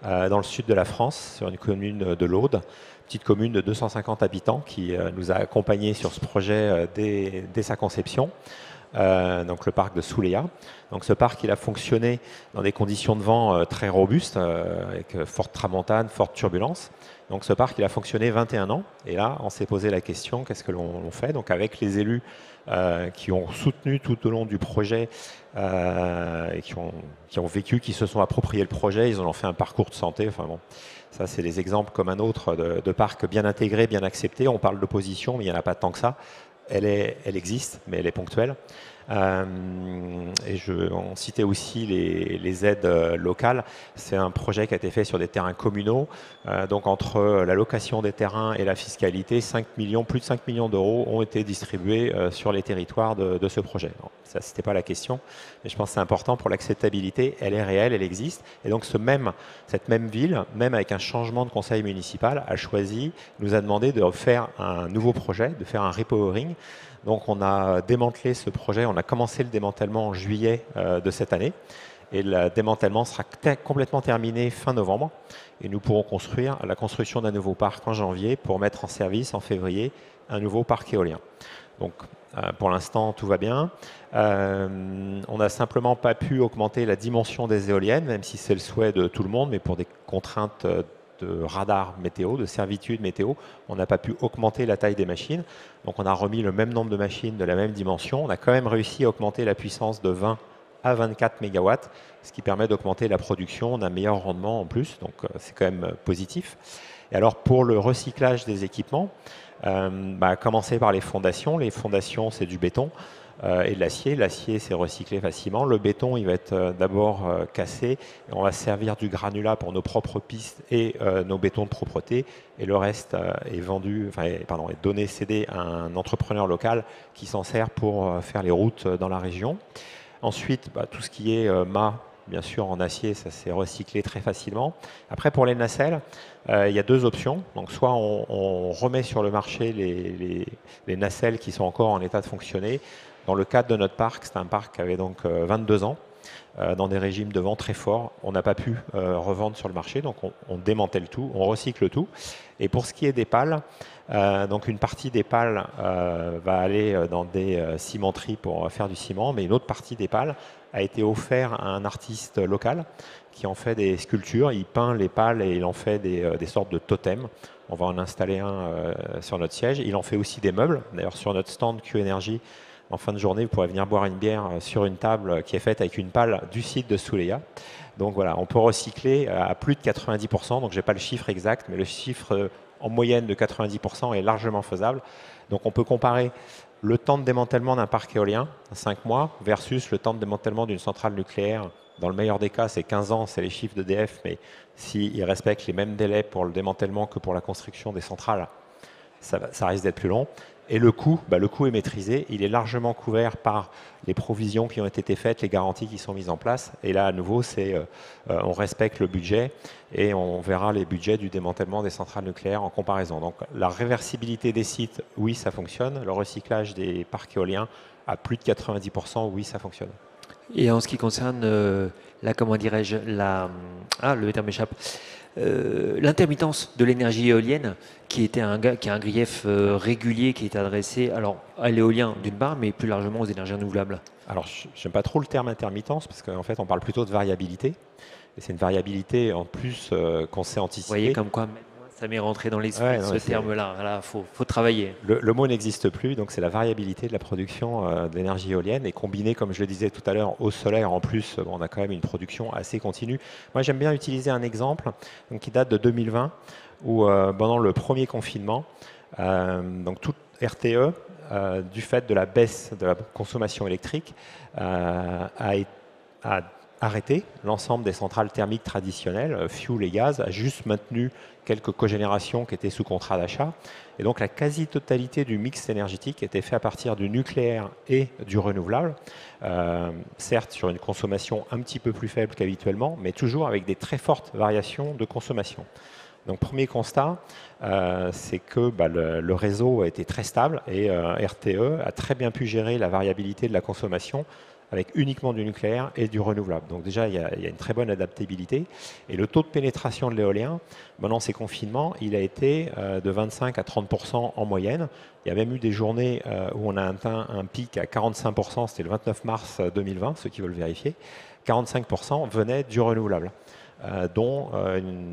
dans le sud de la France, sur une commune de l'Aude. Petite commune de 250 habitants qui nous a accompagnés sur ce projet dès sa conception. Donc le parc de Souléa. Donc ce parc, il a fonctionné dans des conditions de vent très robustes, avec forte tramontane, forte turbulence. Donc ce parc, il a fonctionné 21 ans. Et là, on s'est posé la question, qu'est-ce que l'on fait? Donc avec les élus qui ont soutenu tout au long du projet et qui ont vécu, qui se sont appropriés le projet, ils en ont fait un parcours de santé. Enfin bon, ça, c'est des exemples comme un autre de parcs bien intégrés, bien acceptés. On parle d'opposition, mais il n'y en a pas tant que ça. Elle existe, mais elle est ponctuelle. Et on citait aussi les aides locales. C'est un projet qui a été fait sur des terrains communaux. Donc entre la location des terrains et la fiscalité, plus de 5 millions d'euros ont été distribués sur les territoires de ce projet. Non, ça, c'était pas la question, mais je pense que c'est important pour l'acceptabilité. Elle est réelle, elle existe. Et donc cette même ville, même avec un changement de conseil municipal, a choisi, nous a demandé de faire un nouveau projet, de faire un repowering. Donc on a démantelé ce projet, on a commencé le démantèlement en juillet de cette année et le démantèlement sera complètement terminé fin novembre et nous pourrons construire la construction d'un nouveau parc en janvier pour mettre en service en février un nouveau parc éolien. Donc pour l'instant tout va bien. On n'a simplement pas pu augmenter la dimension des éoliennes, même si c'est le souhait de tout le monde, mais pour des contraintes de radar météo, de servitude météo, on n'a pas pu augmenter la taille des machines. Donc on a remis le même nombre de machines de la même dimension. On a quand même réussi à augmenter la puissance de 20 à 24 MW, ce qui permet d'augmenter la production. On a un meilleur rendement en plus, donc c'est quand même positif. Et alors pour le recyclage des équipements, commencer par les fondations. Les fondations, c'est du béton et de l'acier. L'acier, c'est recyclé facilement. Le béton, il va être d'abord cassé. Et on va servir du granulat pour nos propres pistes et nos bétons de propreté. Et le reste est donné, cédé à un entrepreneur local qui s'en sert pour faire les routes dans la région. Ensuite, tout ce qui est mât, bien sûr, en acier, ça s'est recyclé très facilement. Après, pour les nacelles, il y a deux options. Donc, soit on remet sur le marché les nacelles qui sont encore en état de fonctionner. Dans le cadre de notre parc, c'est un parc qui avait donc 22 ans, dans des régimes de vent très forts. On n'a pas pu revendre sur le marché, donc on démantèle tout, on recycle tout. Et pour ce qui est des pales, donc une partie des pales va aller dans des cimenteries pour faire du ciment, mais une autre partie des pales a été offerte à un artiste local qui en fait des sculptures. Il peint les pales et il en fait des sortes de totems. On va en installer un sur notre siège. Il en fait aussi des meubles. D'ailleurs, sur notre stand Q-Énergie, en fin de journée, vous pourrez venir boire une bière sur une table qui est faite avec une pale du site de Souléa. Donc voilà, on peut recycler à plus de 90%. Donc je n'ai pas le chiffre exact, mais le chiffre en moyenne de 90% est largement faisable. Donc on peut comparer le temps de démantèlement d'un parc éolien, 5 mois, versus le temps de démantèlement d'une centrale nucléaire. Dans le meilleur des cas, c'est 15 ans, c'est les chiffres d'EDF, mais s'ils respectent les mêmes délais pour le démantèlement que pour la construction des centrales, ça risque d'être plus long. Et le coût est maîtrisé, il est largement couvert par les provisions qui ont été faites, les garanties qui sont mises en place. Et là, à nouveau, on respecte le budget et on verra les budgets du démantèlement des centrales nucléaires en comparaison. Donc la réversibilité des sites, oui, ça fonctionne. Le recyclage des parcs éoliens, à plus de 90%, oui, ça fonctionne. Et en ce qui concerne comment dirais-je, le terme m'échappe, l'intermittence de l'énergie éolienne, qui est un grief régulier qui est adressé alors à l'éolien d'une part, mais plus largement aux énergies renouvelables. Alors, je n'aime pas trop le terme intermittence, parce qu'en fait, on parle plutôt de variabilité. Et c'est une variabilité en plus qu'on sait anticiper. Vous voyez comme quoi ça m'est rentré dans l'esprit, ce terme-là. Là, faut travailler. Le mot n'existe plus, donc c'est la variabilité de la production d'énergie éolienne. Et combiné, comme je le disais tout à l'heure, au solaire, en plus, on a quand même une production assez continue. Moi, j'aime bien utiliser un exemple donc, qui date de 2020, où pendant le premier confinement, donc toute RTE, du fait de la baisse de la consommation électrique, a arrêté l'ensemble des centrales thermiques traditionnelles, fuel et gaz, a juste maintenu quelques cogénérations qui étaient sous contrat d'achat. Et donc la quasi-totalité du mix énergétique était fait à partir du nucléaire et du renouvelable, certes sur une consommation un petit peu plus faible qu'habituellement, mais toujours avec des très fortes variations de consommation. Donc premier constat, c'est que le réseau a été très stable et RTE a très bien pu gérer la variabilité de la consommation avec uniquement du nucléaire et du renouvelable. Donc déjà, il y a une très bonne adaptabilité. Et le taux de pénétration de l'éolien, pendant ces confinements, il a été de 25 à 30% en moyenne. Il y a même eu des journées où on a atteint un pic à 45%, c'était le 29 mars 2020, ceux qui veulent vérifier. 45% venaient du renouvelable, dont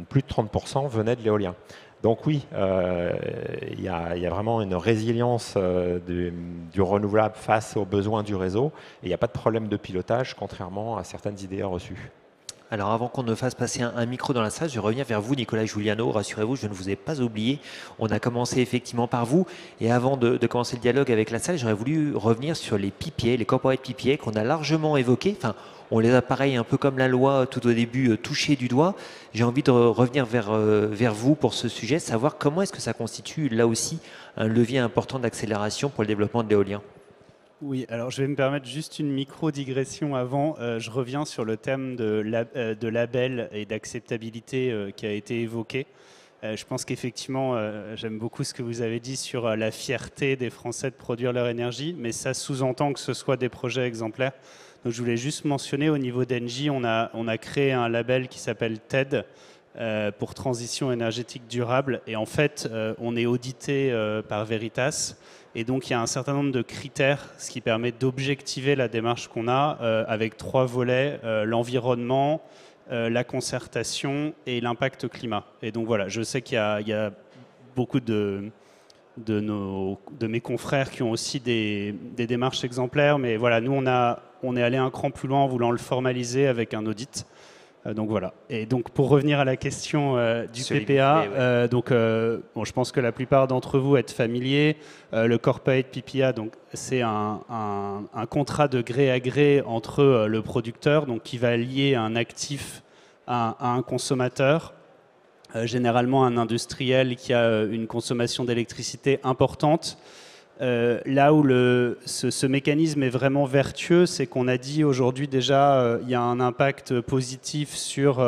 plus de 30% venaient de l'éolien. Donc oui, il y a vraiment une résilience du renouvelable face aux besoins du réseau et il n'y a pas de problème de pilotage, contrairement à certaines idées reçues. Alors avant qu'on ne fasse passer un micro dans la salle, je vais revenir vers vous, Nicolas Giuliano. Rassurez-vous, je ne vous ai pas oublié. On a commencé effectivement par vous. Et avant de commencer le dialogue avec la salle, j'aurais voulu revenir sur les PPA, les corporate PPA qu'on a largement évoqués. Enfin, on les a pareil, un peu comme la loi tout au début, touchés du doigt. J'ai envie de revenir vers vous pour ce sujet, savoir comment est-ce que ça constitue là aussi un levier important d'accélération pour le développement de l'éolien. Oui, alors je vais me permettre juste une micro-digression avant. Je reviens sur le thème de label et d'acceptabilité qui a été évoqué. Je pense qu'effectivement, j'aime beaucoup ce que vous avez dit sur la fierté des Français de produire leur énergie, mais ça sous-entend que ce soit des projets exemplaires. Donc je voulais juste mentionner, au niveau d'Engie, on a créé un label qui s'appelle TED, pour transition énergétique durable. Et en fait, on est audité par Veritas. Et donc, il y a un certain nombre de critères, ce qui permet d'objectiver la démarche qu'on a avec 3 volets, l'environnement, la concertation et l'impact climat. Et donc, voilà, je sais qu'il y a beaucoup de mes confrères qui ont aussi des démarches exemplaires. Mais voilà, nous, on est allé un cran plus loin en voulant le formaliser avec un audit. Donc voilà. Et donc pour revenir à la question du PPA, bon, je pense que la plupart d'entre vous êtes familiers. Le corporate PPA, donc c'est un contrat de gré à gré entre le producteur, donc qui va lier un actif à un consommateur, généralement un industriel qui a une consommation d'électricité importante. Là où ce mécanisme est vraiment vertueux, c'est qu'on a dit aujourd'hui déjà il y a un impact positif sur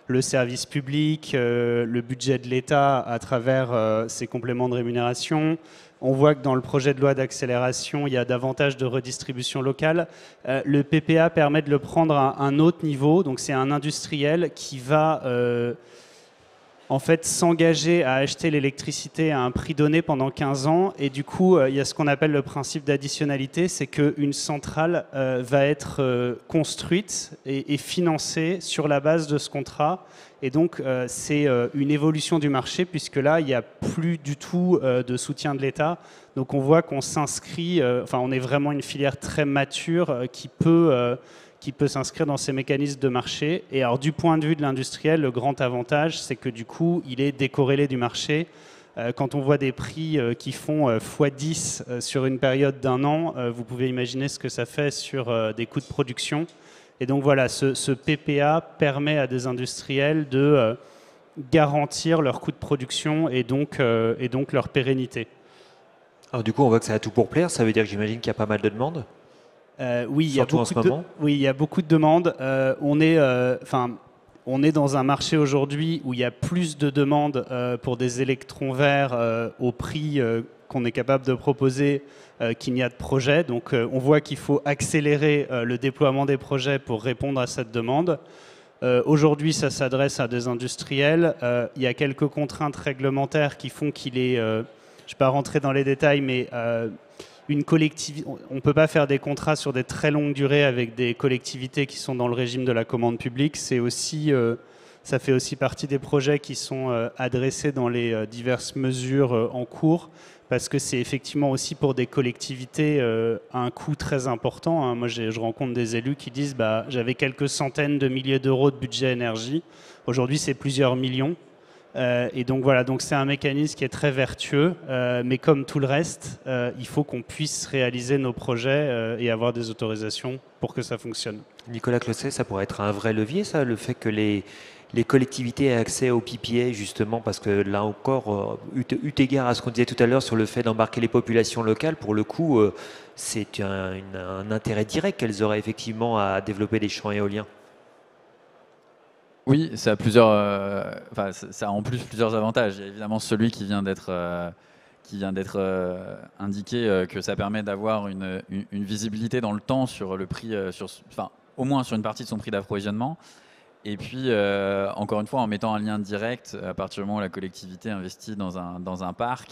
le service public, le budget de l'État à travers ses compléments de rémunération. On voit que dans le projet de loi d'accélération, il y a davantage de redistribution locale. Le PPA permet de le prendre à un autre niveau. Donc c'est un industriel qui va en fait s'engager à acheter l'électricité à un prix donné pendant 15 ans. Et du coup, il y a ce qu'on appelle le principe d'additionnalité, c'est qu'une centrale va être construite et financée sur la base de ce contrat. Et donc, c'est une évolution du marché, puisque là, il n'y a plus du tout de soutien de l'État. Donc, on voit qu'on s'inscrit, on est vraiment une filière très mature qui peut s'inscrire dans ces mécanismes de marché. Et alors, du point de vue de l'industriel, le grand avantage, c'est que du coup, il est décorrélé du marché. Quand on voit des prix qui font x10 sur une période d'1 an, vous pouvez imaginer ce que ça fait sur des coûts de production. Et donc voilà, ce PPA permet à des industriels de garantir leurs coûts de production et donc leur pérennité. Alors du coup, on voit que ça a tout pour plaire. Ça veut dire que j'imagine qu'il y a pas mal de demandes. Oui, il y a beaucoup de demandes. On est dans un marché aujourd'hui où il y a plus de demandes pour des électrons verts au prix qu'on est capable de proposer qu'il n'y a de projet. Donc on voit qu'il faut accélérer le déploiement des projets pour répondre à cette demande. Aujourd'hui, ça s'adresse à des industriels. Il y a quelques contraintes réglementaires qui font qu'il est... je ne vais pas rentrer dans les détails, mais une collectivité, on ne peut pas faire des contrats sur des très longues durées avec des collectivités qui sont dans le régime de la commande publique. C'est aussi... ça fait aussi partie des projets qui sont adressés dans les diverses mesures en cours, parce que c'est effectivement aussi pour des collectivités un coût très important. Hein. Moi, je rencontre des élus qui disent « j'avais quelques centaines de milliers d'euros de budget énergie. Aujourd'hui, c'est plusieurs millions. » Et donc voilà, donc c'est un mécanisme qui est très vertueux, mais comme tout le reste, il faut qu'on puisse réaliser nos projets et avoir des autorisations pour que ça fonctionne. Nicolas Closset, ça pourrait être un vrai levier, ça, le fait que les collectivités aient accès au PPA, justement, parce que là encore, eu égard à ce qu'on disait tout à l'heure sur le fait d'embarquer les populations locales, pour le coup, c'est un intérêt direct qu'elles auraient effectivement à développer des champs éoliens. Oui, ça a plusieurs, ça a en plus plusieurs avantages. Il y a évidemment celui qui vient d'être indiqué, que ça permet d'avoir une visibilité dans le temps sur le prix, au moins sur une partie de son prix d'approvisionnement. Et puis, encore une fois, en mettant un lien direct, à partir du moment où la collectivité investit dans un parc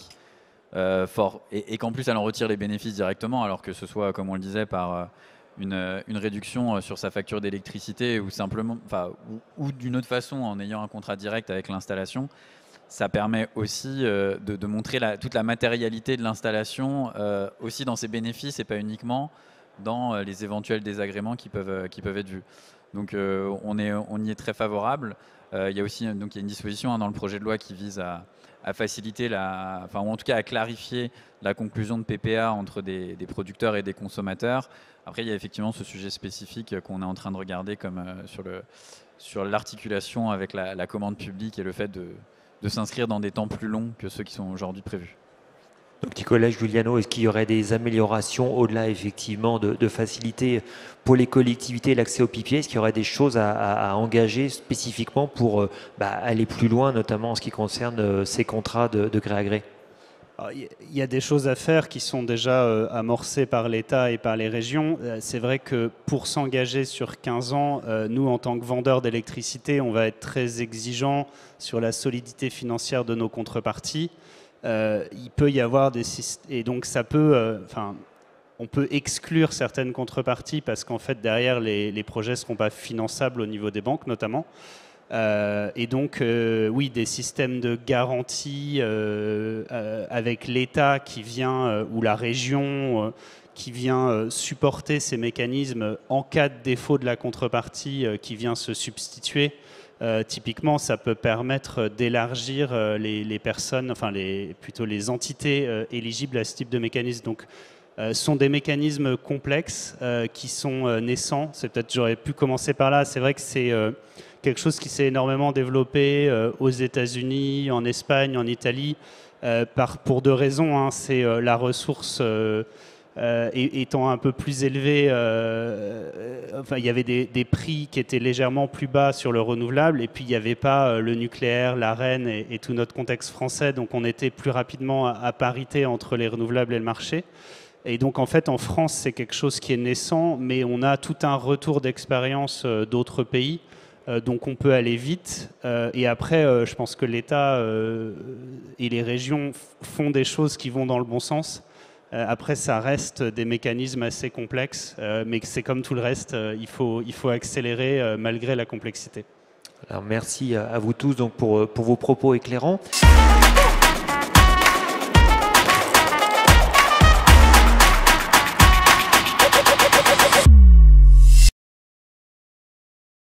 fort, et qu'en plus elle en retire les bénéfices directement, alors que ce soit, comme on le disait, par une réduction sur sa facture d'électricité ou simplement, ou d'une autre façon en ayant un contrat direct avec l'installation, ça permet aussi de montrer toute la matérialité de l'installation aussi dans ses bénéfices et pas uniquement dans les éventuels désagréments qui peuvent être vus. Donc on y est très favorable. Il y a aussi il y a une disposition dans le projet de loi qui vise à faciliter ou en tout cas à clarifier la conclusion de PPA entre des producteurs et des consommateurs. Après, il y a effectivement ce sujet spécifique qu'on est en train de regarder comme sur l'articulation avec la commande publique et le fait de s'inscrire dans des temps plus longs que ceux qui sont aujourd'hui prévus. Donc, petit collège, Giuliano, est-ce qu'il y aurait des améliorations au-delà effectivement de faciliter pour les collectivités l'accès au PPA? Est-ce qu'il y aurait des choses à engager spécifiquement pour aller plus loin, notamment en ce qui concerne ces contrats de gré à gré? Il y a des choses à faire qui sont déjà amorcées par l'État et par les régions. C'est vrai que pour s'engager sur 15 ans, nous, en tant que vendeurs d'électricité, on va être très exigeants sur la solidité financière de nos contreparties. Il peut y avoir des systèmes, et donc ça peut, on peut exclure certaines contreparties parce qu'en fait derrière les projets ne seront pas finançables au niveau des banques notamment. Et donc oui, des systèmes de garantie avec l'État qui vient ou la région qui vient supporter ces mécanismes en cas de défaut de la contrepartie qui vient se substituer. Typiquement, ça peut permettre d'élargir les personnes, plutôt les entités éligibles à ce type de mécanisme. Donc, ce sont des mécanismes complexes qui sont naissants. C'est peut-être, j'aurais pu commencer par là. C'est vrai que c'est quelque chose qui s'est énormément développé aux États-Unis, en Espagne, en Italie, pour deux raisons. Hein. C'est la ressource étant un peu plus élevée, il y avait des prix qui étaient légèrement plus bas sur le renouvelable, et puis il n'y avait pas le nucléaire, l'AREN et tout notre contexte français, donc on était plus rapidement à parité entre les renouvelables et le marché. Et donc en fait en France c'est quelque chose qui est naissant, mais on a tout un retour d'expérience d'autres pays, donc on peut aller vite. Et après je pense que l'État et les régions font des choses qui vont dans le bon sens. Après, ça reste des mécanismes assez complexes, mais c'est comme tout le reste, il faut accélérer malgré la complexité. Alors, merci à vous tous donc, pour vos propos éclairants.